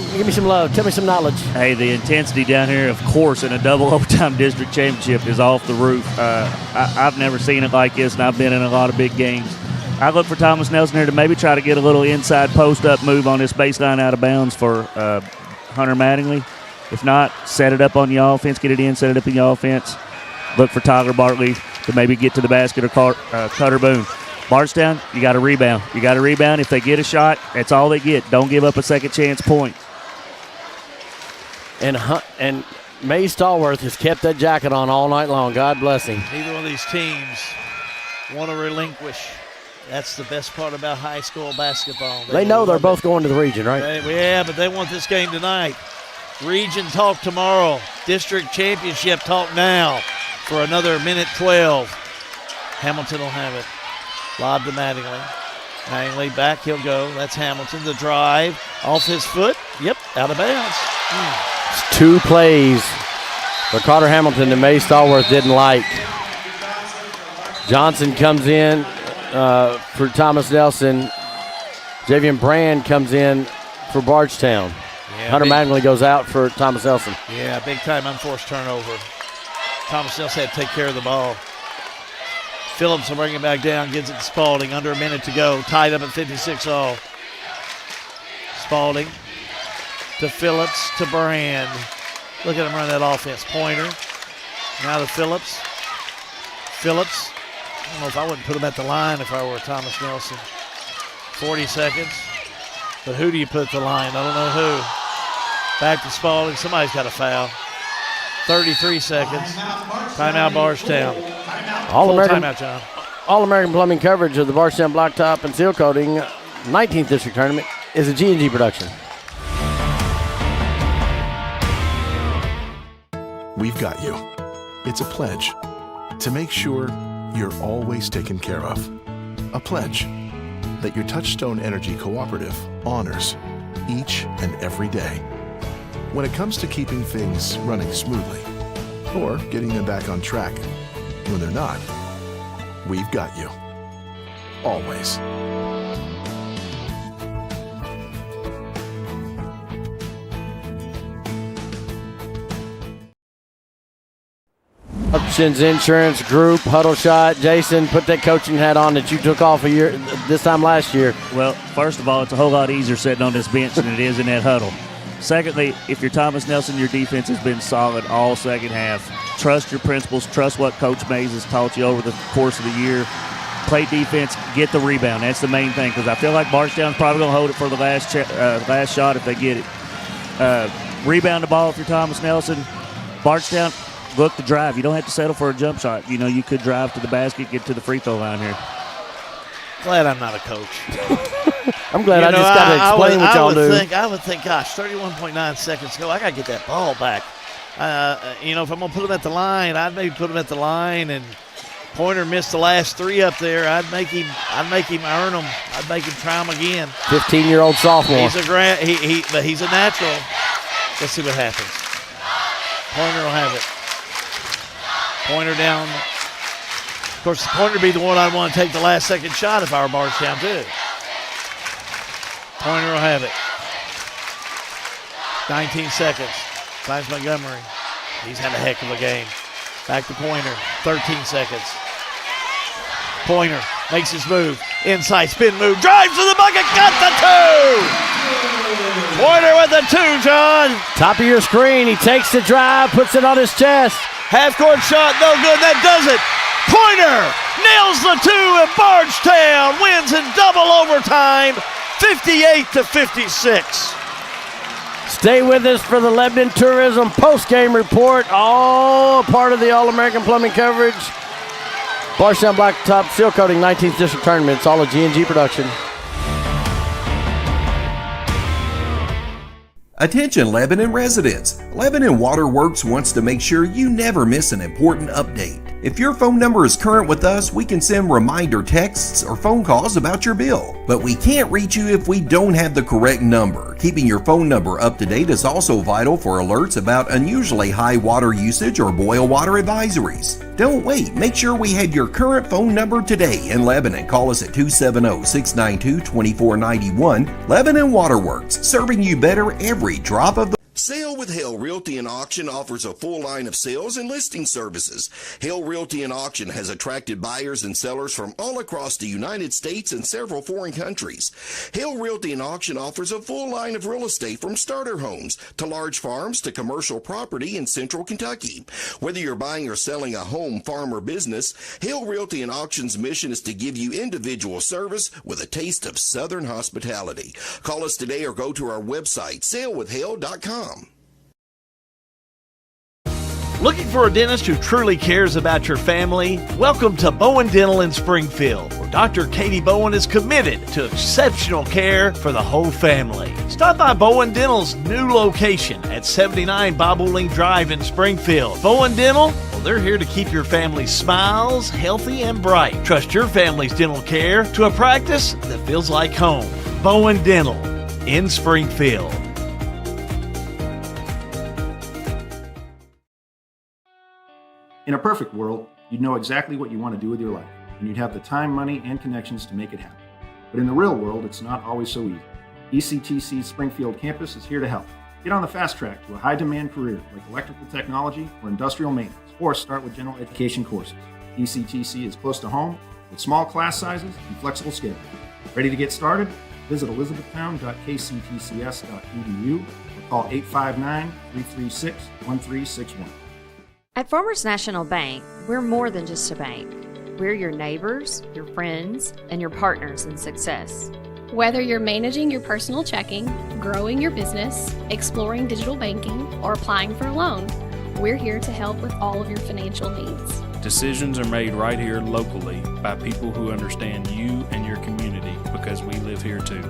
B: love. Tell me some knowledge.
C: Hey, the intensity down here, of course, in a double overtime district championship is off the roof. I've never seen it like this, and I've been in a lot of big games. I look for Thomas Nelson here to maybe try to get a little inside post-up move on this baseline out of bounds for Hunter Mattingly. If not, set it up on the offense, get it in, set it up in the offense. Look for Tyler Bartley to maybe get to the basket or Cutter Boone. Bardstown, you got to rebound. You got to rebound. If they get a shot, that's all they get. Don't give up a second chance point.
B: And May Stallworth has kept that jacket on all night long. God bless him.
A: Neither one of these teams want to relinquish. That's the best part about high school basketball.
B: They know they're both going to the region, right?
A: Yeah, but they want this game tonight. Region talk tomorrow. District championship talk now for another minute 12. Hamilton will have it. Lob to Mattingly. Mattingly back, he'll go. That's Hamilton. The drive off his foot. Yep, out of bounds.
B: It's 2 plays that Carter Hamilton and May Stallworth didn't like. Johnson comes in for Thomas Nelson. Javian Brand comes in for Bardstown.
A: Yeah,
B: Hunter Mattingly goes out for Thomas Nelson.
A: Yeah, big time unforced turnover. Thomas Nelson had to take care of the ball. Phillips will bring it back down, gives it to Spalding. Under a minute to go. Tied up at 56 all. Spalding to Phillips to Brand. Look at him run that offense. Pointer. Now to Phillips. Phillips. I don't know if I wouldn't put him at the line if I were Thomas Nelson. 40 seconds. But who do you put at the line? I don't know who. Back to Spalding. Somebody's got a foul. 33 seconds. Timeout Bardstown.
B: All-American Plumbing coverage of the Bardstown Blacktop and Sealcoating 19th District Tournament is a G&G production.
F: We've got you. It's a pledge to make sure you're always taken care of. A pledge that your Touchstone Energy Cooperative honors each and every day. When it comes to keeping things running smoothly or getting them back on track when they're not, we've got you. Always.
B: Options Insurance Group, Huddle Shot. Jason, put that coaching hat on that you took off this time last year.
C: Well, first of all, it's a whole lot easier sitting on this bench than it is in that huddle. Secondly, if you're Thomas Nelson, your defense has been solid all second half. Trust your principles. Trust what Coach Mays has taught you over the course of the year. Play defense. Get the rebound. That's the main thing, because I feel like Bardstown's probably going to hold it for the last shot if they get it. Rebound the ball if you're Thomas Nelson. Bardstown, look to drive. You don't have to settle for a jump shot. You know, you could drive to the basket, get to the free throw line here.
A: Glad I'm not a coach.
B: I'm glad I just got to explain what y'all do.
A: I would think, gosh, 31.9 seconds to go. I got to get that ball back. If I'm going to put him at the line, I'd maybe put him at the line, and Pointer missed the last 3 up there. I'd make him earn them. I'd make him try them again.
B: 15-year-old sophomore.
A: But he's a natural. Let's see what happens. Pointer will have it. Pointer down. Of course, Pointer would be the one I'd want to take the last second shot if I were Bardstown too. Pointer will have it. 19 seconds. Finds Montgomery. He's had a heck of a game. Back to Pointer. 13 seconds. Pointer makes his move. Inside spin move. Drives to the bucket. Got the 2. Pointer with the 2, John.
B: Top of your screen. He takes the drive, puts it on his chest.
A: Half-court shot. No good. That does it. Pointer nails the 2, and Bardstown wins in double overtime. 58-56.
B: Stay with us for the Lebanon Tourism post-game report. All part of the All-American Plumbing coverage. Bardstown Blacktop Sealcoating 19th District Tournament. It's all a G&G production.
E: Attention Lebanon residents. Lebanon Waterworks wants to make sure you never miss an important update. If your phone number is current with us, we can send reminder texts or phone calls about your bill. But we can't reach you if we don't have the correct number. Keeping your phone number up to date is also vital for alerts about unusually high water usage or boil water advisories. Don't wait. Make sure we have your current phone number today in Lebanon. Call us at 270-692-2491. Lebanon Waterworks, serving you better every drop of the... Sale with Hale Realty and Auction offers a full line of sales and listing services. Hale Realty and Auction has attracted buyers and sellers from all across the United States and several foreign countries. Hale Realty and Auction offers a full line of real estate from starter homes to large farms to commercial property in central Kentucky. Whether you're buying or selling a home, farm, or business, Hale Realty and Auction's mission is to give you individual service with a taste of Southern hospitality. Call us today or go to our website, salewithhale.com.
K: Looking for a dentist who truly cares about your family? Welcome to Bowen Dental in Springfield, where Dr. Katie Bowen is committed to exceptional care for the whole family. Stop by Bowen Dental's new location at 79 Bobolink Drive in Springfield. Bowen Dental, well, they're here to keep your family's smiles healthy and bright. Trust your family's dental care to a practice that feels like home. Bowen Dental in Springfield.
G: In a perfect world, you'd know exactly what you want to do with your life, and you'd have the time, money, and connections to make it happen. But in the real world, it's not always so easy. ECTC's Springfield campus is here to help. Get on the fast track to a high-demand career like electrical technology or industrial maintenance, or start with general education courses. ECTC is close to home with small class sizes and flexible schedules. Ready to get started? Visit elizabethtown.kctcs.edu or call 859-336-1361.
H: At Farmers National Bank, we're more than just a bank. We're your neighbors, your friends, and your partners in success.
I: Whether you're managing your personal checking, growing your business, exploring digital banking, or applying for a loan, we're here to help with all of your financial needs.
J: Decisions are made right here locally by people who understand you and your community because we live here too.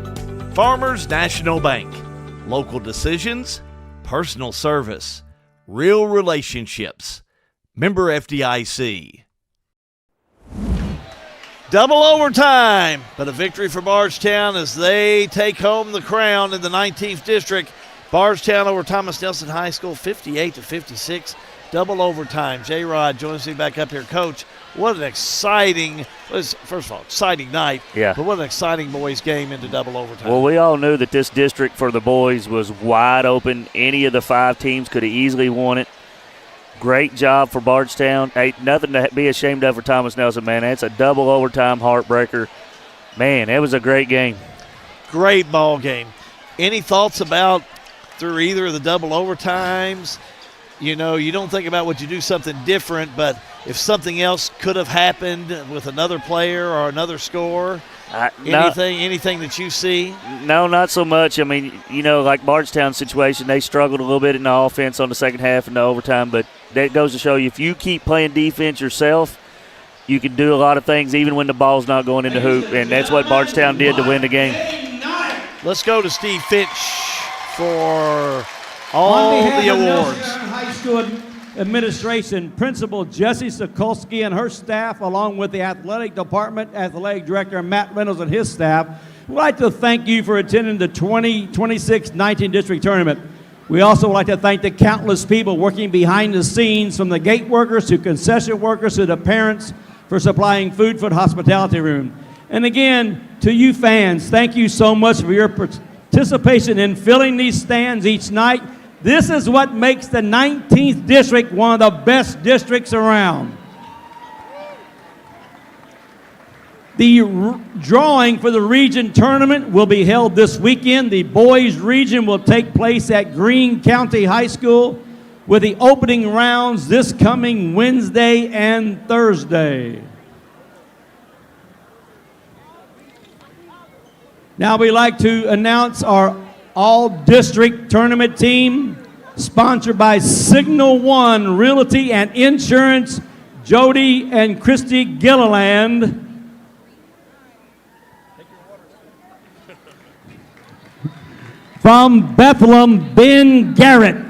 K: Farmers National Bank. Local decisions, personal service, real relationships. Member FDIC. Double overtime, but a victory for Bardstown as they take home the crown in the 19th District. Bardstown over Thomas Nelson High School, 58-56. Double overtime. J-Rod joins me back up here. Coach, what an exciting, first of all, exciting night.
C: Yeah.
K: But what an exciting boys game into double overtime.
C: Well, we all knew that this district for the boys was wide open. Any of the 5 teams could have easily won it. Great job for Bardstown. Hey, nothing to be ashamed of for Thomas Nelson, man. That's a double overtime heartbreaker. Man, it was a great game.
K: Great ball game. Any thoughts about through either of the double overtimes? You know, you don't think about would you do something different, but if something else could have happened with another player or another score, anything that you see?
C: No, not so much. I mean, you know, like Bardstown's situation, they struggled a little bit in the offense on the second half and the overtime, but that goes to show you if you keep playing defense yourself, you can do a lot of things even when the ball's not going in the hoop, and that's what Bardstown did to win the game.
A: Let's go to Steve Finch for all the awards.
R: High School Administration, Principal Jesse Sokolsky and her staff, along with the Athletic Department, Athletic Director Matt Reynolds and his staff, we'd like to thank you for attending the 2026 19 District Tournament. We also would like to thank the countless people working behind the scenes, from the gate workers to concession workers to the parents, for supplying food for the hospitality room. And again, to you fans, thank you so much for your participation in filling these stands each night. This is what makes the 19th District one of the best districts around. The drawing for the region tournament will be held this weekend. The boys region will take place at Greene County High School, with the opening rounds this coming Wednesday and Thursday. Now we'd like to announce our all-district tournament team, sponsored by Signal One Realty and Insurance, Jody and Christy Gilliland. From Bethlehem, Ben Garrett.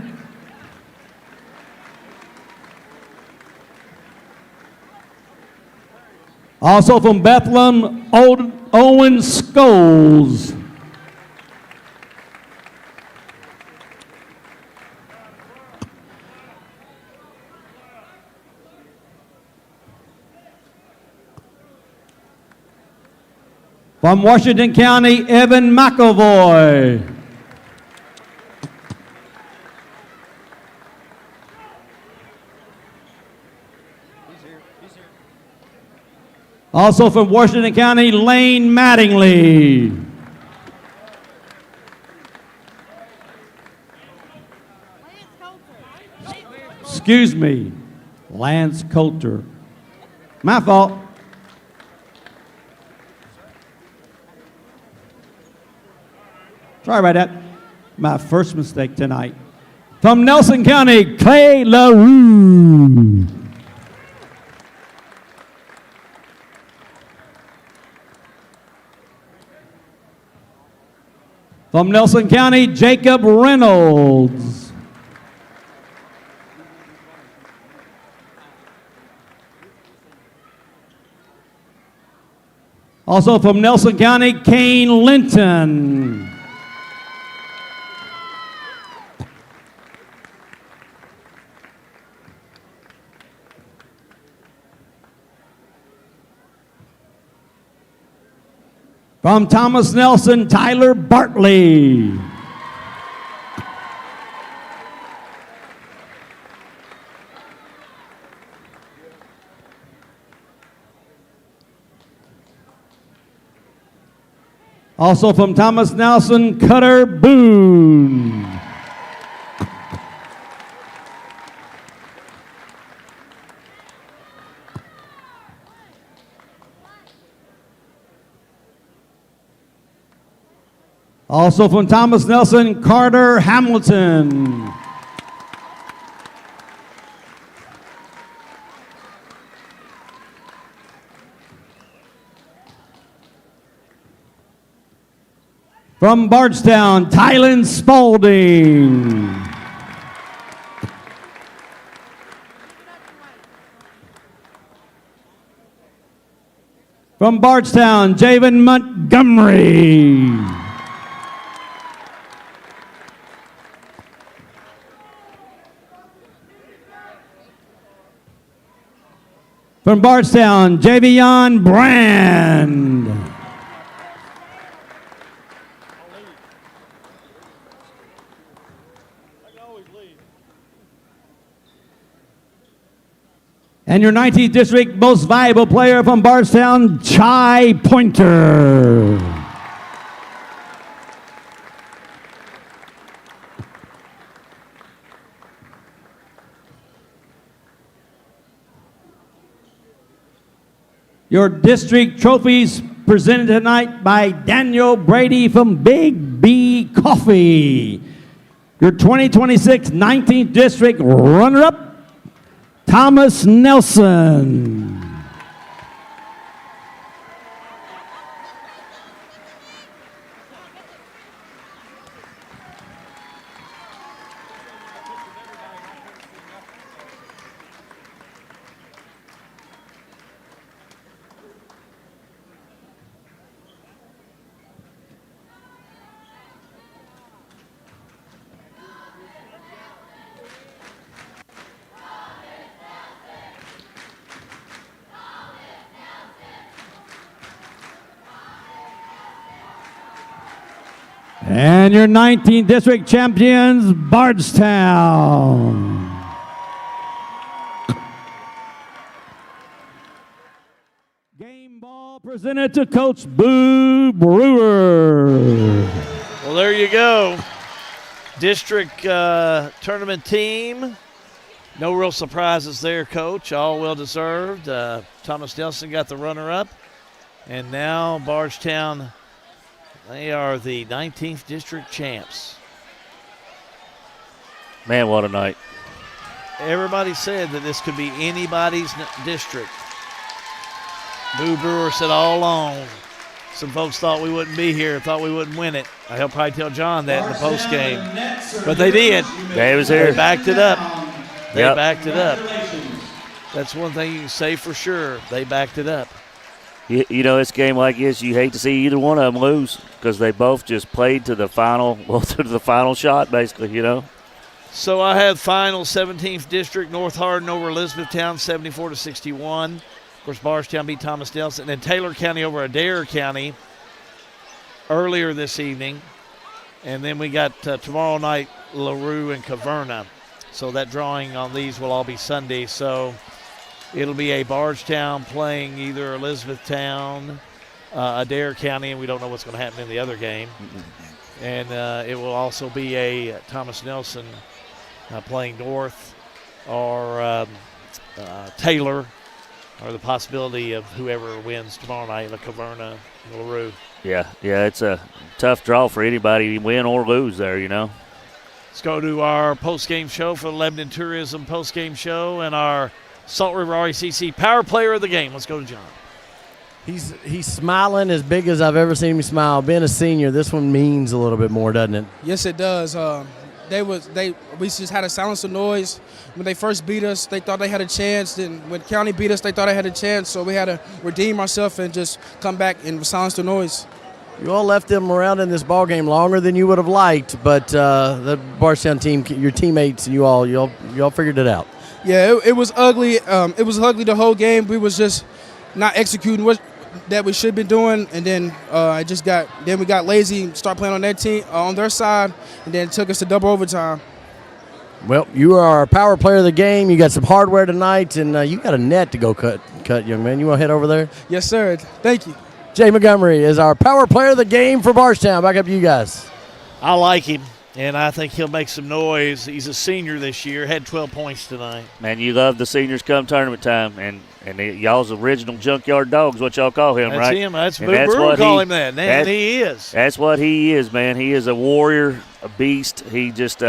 R: Also from Bethlehem, Owen Scholes. From Washington County, Evan McEvoy. Also from Washington County, Lane Mattingly. Excuse me, Lance Coulter. My fault. Sorry about that. My first mistake tonight. From Nelson County, Clay LaRue. From Nelson County, Jacob Reynolds. Also from Nelson County, Kane Linton. From Thomas Nelson, Tyler Bartley. Also from Thomas Nelson, Cutter Boone. Also from Thomas Nelson, Carter Hamilton. From Bardstown, Tylen Spalding. From Bardstown, Javen Montgomery. From Bardstown, Javion Brand. And your 19th District most valuable player from Bardstown, Chai Pointer. Your district trophies presented tonight by Daniel Brady from Big B Coffee. Your 2026 19th District runner-up, Thomas Nelson. And your 19th district champions, Bardstown. Game ball presented to Coach Boo Brewer.
A: Well, there you go. District tournament team. No real surprises there, Coach. All well-deserved. Thomas Nelson got the runner-up. And now Bardstown, they are the 19th district champs.
C: Man, what a night.
A: Everybody said that this could be anybody's district. Boo Brewer said all along, some folks thought we wouldn't be here, thought we wouldn't win it. I'll probably tell John that in the post game. But they did.
C: They was here.
A: They backed it up. They
C: Yep.
A: backed it up. That's one thing you can say for sure. They backed it up.
C: You know, it's a game like this, you hate to see either one of them lose because they both just played to the final, to the final shot, basically, you know.
A: So I have final 17th district, North Hardin over Elizabethtown, 74-61. Of course, Bardstown beat Thomas Nelson. And Taylor County over Adair County earlier this evening. And then we got tomorrow night LaRue and Caverna. So that drawing on these will all be Sunday. So it'll be a Bardstown playing either Elizabethtown, Adair County, and we don't know what's going to happen in the other game. And it will also be a Thomas Nelson playing North or Taylor, or the possibility of whoever wins tomorrow night, La Caverna, LaRue.
C: Yeah, it's a tough draw for anybody, win or lose there, you know.
A: Let's go to our post-game show for the Lebanon Tourism post-game show and our Salt River RECC Power Player of the Game. Let's go to John.
B: He's smiling as big as I've ever seen him smile. Being a senior, this one means a little bit more, doesn't it?
S: Yes, it does. We just had to silence the noise. When they first beat us, they thought they had a chance. Then when County beat us, they thought they had a chance. So we had to redeem ourselves and just come back and silence the noise.
B: You all left them around in this ball game longer than you would have liked, but the Bardstown team, your teammates, and you all figured it out.
S: Yeah, it was ugly. It was ugly the whole game. We was just not executing what that we should have been doing, and then we got lazy and started playing on their team, on their side, and then it took us to double overtime.
B: Well, you are our power player of the game. You got some hardware tonight, and you got a net to go cut, young man. You want to head over there?
S: Yes, sir. Thank you.
B: Jay Montgomery is our power player of the game for Bardstown. Back up to you guys.
A: I like him, and I think he'll make some noise. He's a senior this year, had 12 points tonight.
C: Man, you love the seniors come tournament time, and y'all's original junkyard dog's what y'all call him,
A: that's
C: right?
A: That's him. That's
C: and
A: Boo
C: that's
A: Brewer
C: what
A: call him that. And he is.
C: That's what he is, man. He is a warrior, a beast. He just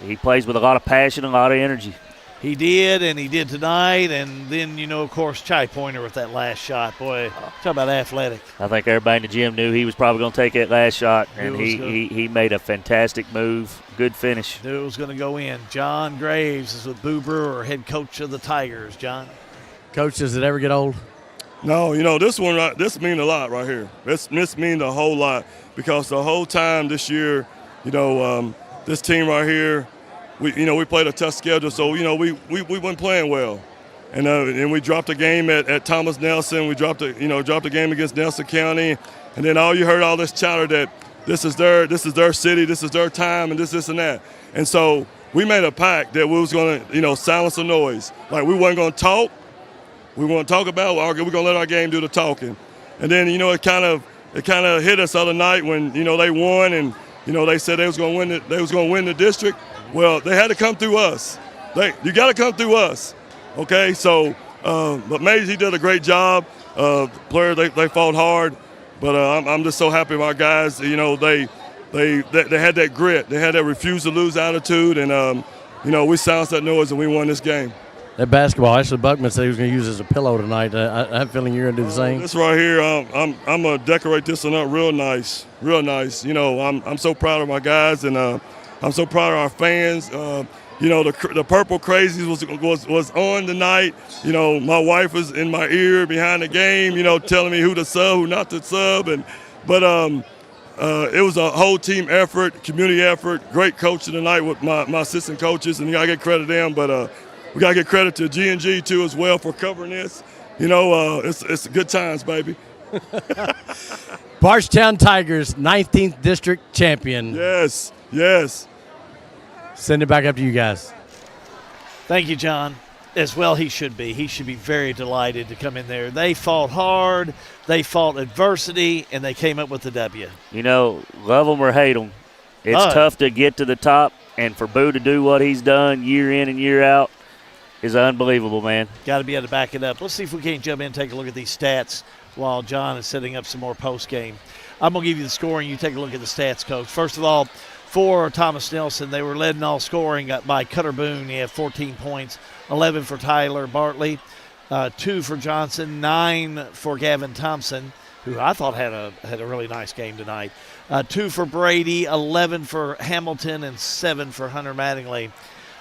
C: he plays with a lot of passion, a lot of energy.
A: He did, and he did tonight. And then, of course, Chai Pointer with that last shot. Boy, talk about athletic.
C: I think everybody in the gym knew he was probably going to take that last shot, and he made a fantastic move. Good finish.
A: Knew it was going to go in. John Graves is with Boo Brewer, head coach of the Tigers. John?
B: Coach, does it ever get old?
T: No, this one, this means a lot right here. This means a whole lot because the whole time this year, this team right here, we played a tough schedule, so we weren't playing well, and we dropped a game at Thomas Nelson. We dropped a game against Nelson County, and then all you heard all this chatter that this is their city, this is their time, and this and that, and so we made a pact that we was going to silence the noise. Like we weren't going to talk. We want to talk about. We're going to let our game do the talking, and then it kind of hit us the other night when they won and they said they was going to win the district. Well, they had to come through us. You got to come through us, okay? So, but Mays, he did a great job. Players they fought hard, but I'm just so happy my guys. They had that grit. They had that refuse to lose attitude, and we silenced that noise and we won this game.
B: That basketball, Ashley Buckman said he was going to use it as a pillow tonight. I have a feeling you're going to do the same.
T: This right here, I'm going to decorate this one up real nice, real nice. I'm so proud of my guys, and I'm so proud of our fans. The Purple Crazies was on tonight. My wife was in my ear behind the game, telling me who to sub, who not to sub, but it was a whole team effort, community effort. Great coaching tonight with my assistant coaches, and you got to get credit to them, but. We got to get credit to G&G, too, as well for covering this. It's good times, baby.
B: Bardstown Tigers, 19th District champion.
T: Yes, yes.
B: Send it back up to you guys.
A: Thank you, John. As well he should be. He should be very delighted to come in there. They fought hard, they fought adversity, and they came up with the W.
C: You know, love them or hate them, it's tough to get to the top, and for Boo to do what he's done year in and year out is unbelievable, man.
A: Got to be able to back it up. Let's see if we can't jump in and take a look at these stats while John is setting up some more post game. I'm going to give you the scoring. You take a look at the stats, Coach. First of all, for Thomas Nelson, they were led in all scoring by Cutter Boone. He had 14 points, 11 for Tyler Bartley, 2 for Johnson, 9 for Gavin Thompson, who I thought had a really nice game tonight. 2 for Brady, 11 for Hamilton, and 7 for Hunter Mattingly.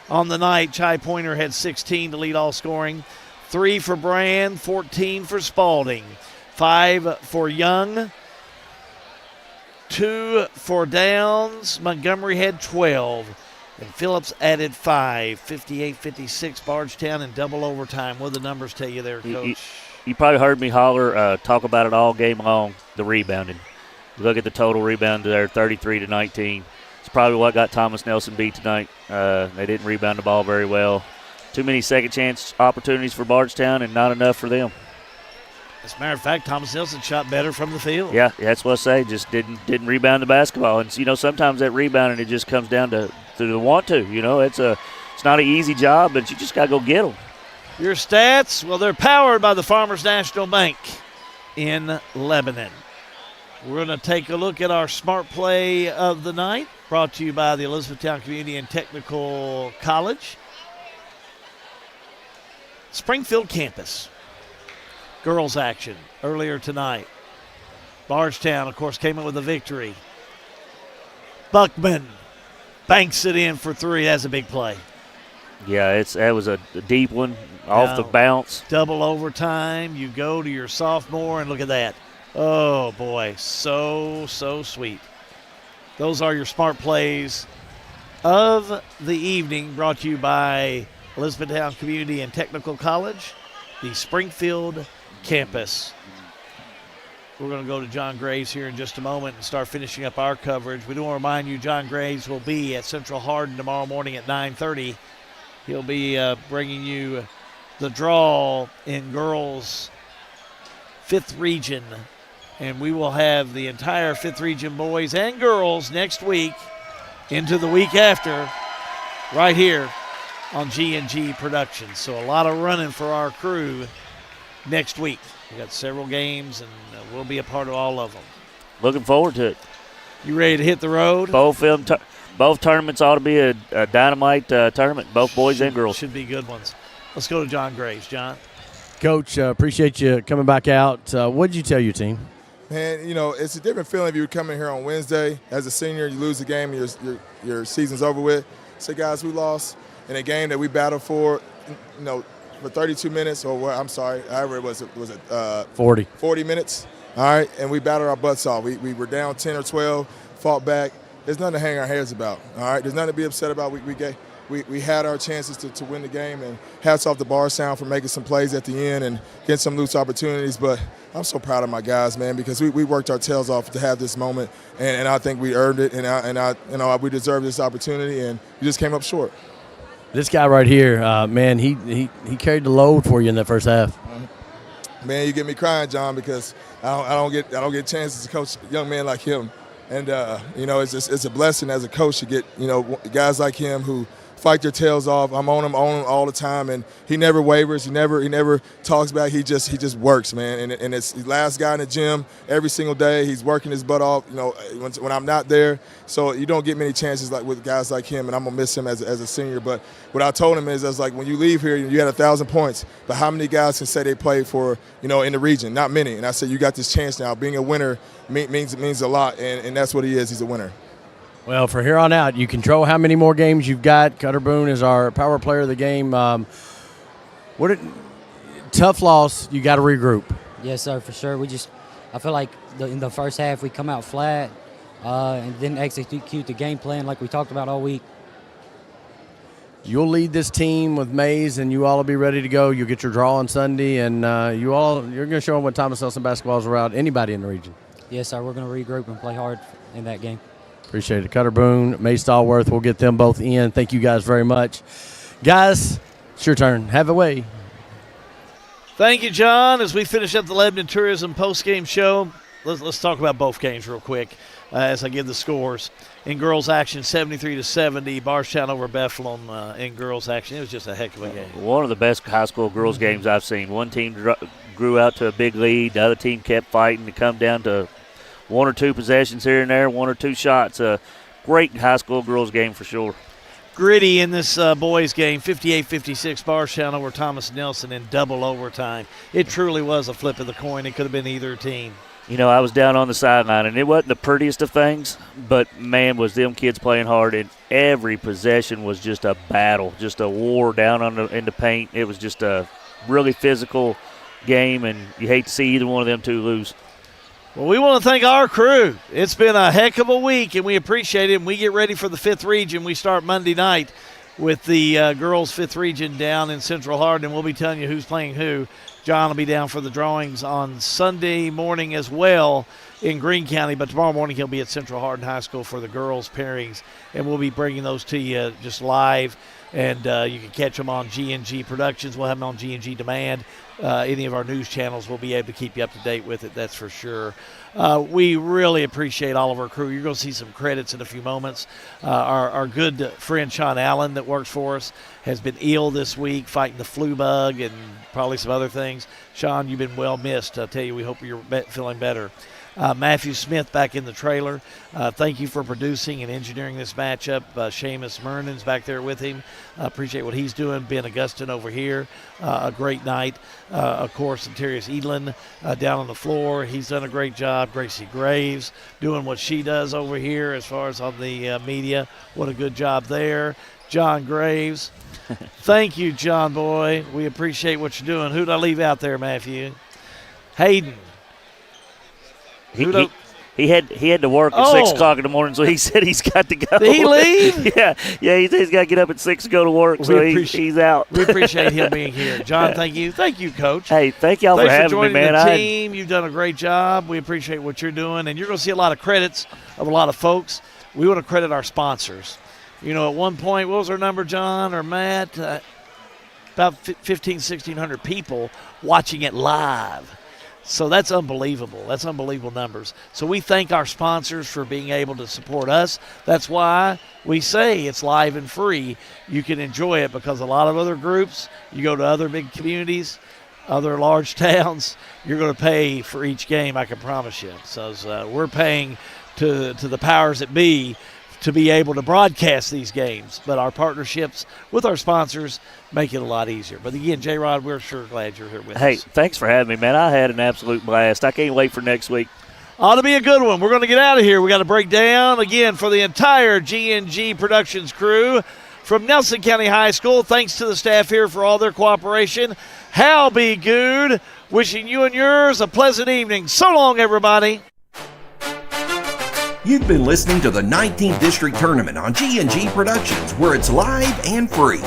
A: On the night, Chai Pointer had 16 to lead all scoring, 3 for Brand, 14 for Spalding, 5 for Young, 2 for Downs. Montgomery had 12, and Phillips added 5. 58-56 Bardstown in double overtime. What do the numbers tell you there, Coach?
C: You probably heard me holler, talk about it all game long, the rebounding. You look at the total rebound there, 33-19. It's probably what got Thomas Nelson beat tonight. They didn't rebound the ball very well. Too many second chance opportunities for Bardstown and not enough for them.
A: As a matter of fact, Thomas Nelson shot better from the field.
C: Yeah, that's what I say. Just didn't rebound the basketball. And, you know, sometimes that rebounding, it just comes down to the want to. You know, it's not an easy job, but you just got to go get them.
A: Your stats, well, they're powered by the Farmers National Bank in Lebanon. We're going to take a look at our smart play of the night, brought to you by the Elizabethtown Community and Technical College. Springfield campus. Girls action earlier tonight. Bardstown, of course, came in with a victory. Buckman banks it in for 3. That's a big play.
C: Yeah, that was a deep one off the bounce.
A: Double overtime. You go to your sophomore, and look at that. Oh, boy, so sweet. Those are your smart plays of the evening, brought to you by Elizabethtown Community and Technical College, the Springfield campus. We're going to go to John Graves here in just a moment and start finishing up our coverage. We do want to remind you John Graves will be at Central Hardin tomorrow morning at 9:30. He'll be bringing you the draw in girls' 5th region, and we will have the entire 5th region boys and girls next week into the week after right here on G&G Productions. So a lot of running for our crew next week. We got several games, and we'll be a part of all of them.
C: Looking forward to it.
A: You ready to hit the road?
C: Both tournaments ought to be a dynamite tournament, both boys and girls.
A: Should be good ones. Let's go to John Graves. John?
B: Coach, appreciate you coming back out. What did you tell your team?
U: Man, you know, it's a different feeling if you come in here on Wednesday. As a senior, you lose the game and your season's over with. Say, guys, we lost in a game that we battled for, you know, for 32 minutes, or I'm sorry, however it was 40 minutes. All right, and we battled our butts off. We were down 10 or 12, fought back. There's nothing to hang our heads about. All right, there's nothing to be upset about. We had our chances to win the game, and hats off to Bardstown for making some plays at the end and getting some loose opportunities. But I'm so proud of my guys, man, because we worked our tails off to have this moment, and I think we earned it, and we deserve this opportunity, and we just came up short.
B: This guy right here, man, he carried the load for you in that first half.
U: Man, you get me crying, John, because I don't get chances to coach a young man like him, and you know, it's a blessing as a coach to get, you know, guys like him who fight their tails off. I'm on him all the time, and he never wavers. He never talks back. He just works, man. And it's the last guy in the gym every single day. He's working his butt off. You know, when I'm not there, so you don't get many chances like with guys like him. And I'm gonna miss him as a senior. But what I told him is, I was like, when you leave here, you had 1,000 points. But how many guys can say they played for, you know, in the region? Not many. And I said, you got this chance now. Being a winner means a lot, and that's what he is. He's a winner.
B: Well, from here on out, you control how many more games you've got. Cutter Boone is our power player of the game. Tough loss. You got to regroup.
V: Yes, sir, for sure. I feel like in the first half we come out flat and didn't execute the game plan like we talked about all week.
B: You'll lead this team with Mays, and you all will be ready to go. You'll get your draw on Sunday, and you're going to show them what Thomas Nelson basketball is around anybody in the region.
V: Yes, sir. We're going to regroup and play hard in that game.
B: Appreciate it. Cutter Boone, May Stallworth, we'll get them both in. Thank you guys very much. Guys, it's your turn. Have a way.
A: Thank you, John. As we finish up the Lebanon Tourism postgame show, let's talk about both games real quick as I give the scores. In girls action, 73-70, Bardstown over Bethlehem in girls action. It was just a heck of a game.
C: One of the best high school girls games I've seen. One team grew out to a big lead. The other team kept fighting to come down to one or two possessions here and there, one or two shots. Great high school girls game for sure.
A: Gritty in this boys game, 58-56, Bardstown over Thomas Nelson in double overtime. It truly was a flip of the coin. It could have been either team.
C: You know, I was down on the sideline, and it wasn't the prettiest of things, but, man, was them kids playing hard, and every possession was just a battle, just a war down in the paint. It was just a really physical game, and you hate to see either one of them two lose.
A: Well, we want to thank our crew. It's been a heck of a week, and we appreciate it. And we get ready for the 5th region. We start Monday night with the girls' 5th region down in Central Hardin, and we'll be telling you who's playing who. John will be down for the drawings on Sunday morning as well in Greene County, but tomorrow morning he'll be at Central Hardin High School for the girls' pairings, and we'll be bringing those to you just live, and you can catch them on G&G Productions. We'll have them on G&G Demand. Any of our news channels will be able to keep you up to date with it, that's for sure. We really appreciate all of our crew. You're going to see some credits in a few moments. Our good friend Sean Allen that works for us has been ill this week, fighting the flu bug and probably some other things. Sean, you've been well missed. I tell you, we hope you're feeling better. Matthew Smith back in the trailer. Thank you for producing and engineering this matchup. Seamus Mernan's back there with him. Appreciate what he's doing. Ben Augustin over here. A great night. Of course, Interius Edlin down on the floor. He's done a great job. Gracie Graves doing what she does over here as far as on the media. What a good job there. John Graves. Thank you, John boy. We appreciate what you're doing. Who'd I leave out there, Matthew? Hayden.
C: He had to work at 6 o'clock in the morning, so he said he's got to go.
A: Did he leave?
C: Yeah, he said he's got to get up at 6 to go to work, so he's out.
A: We appreciate him being here. John, thank you. Thank you, Coach.
C: Hey, thank y'all for having me, man.
A: Thanks for joining the team. You've done a great job. We appreciate what you're doing, and you're going to see a lot of credits of a lot of folks. We want to credit our sponsors. You know, at one point, what was our number, John or Matt? About 1,500 people watching it live. So that's unbelievable. That's unbelievable numbers. So we thank our sponsors for being able to support us. That's why we say it's live and free. You can enjoy it because a lot of other groups, you go to other big communities, other large towns, you're going to pay for each game, I can promise you. So we're paying to the powers that be to be able to broadcast these games. But our partnerships with our sponsors make it a lot easier. But again, J-Rod, we're sure glad you're here with us.
C: Hey, thanks for having me, man. I had an absolute blast. I can't wait for next week.
A: Ought to be a good one. We're going to get out of here. We got to break down again for the entire G&G Productions crew from Nelson County High School. Thanks to the staff here for all their cooperation. Hal be good. Wishing you and yours a pleasant evening. So long, everybody.
E: You've been listening to the 19th District Tournament on G&G Productions, where it's live and free.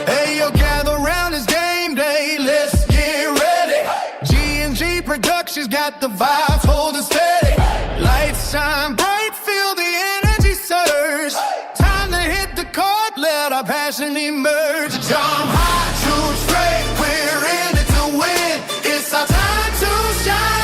L: Hey, yo, gather around, it's game day. Let's get ready. G&G Productions got the vibes, hold it steady. Lights shine bright, feel the energy surge. Time to hit the court, let our passion emerge. Jump high, shoot straight, we're in it to win. It's our time to shine.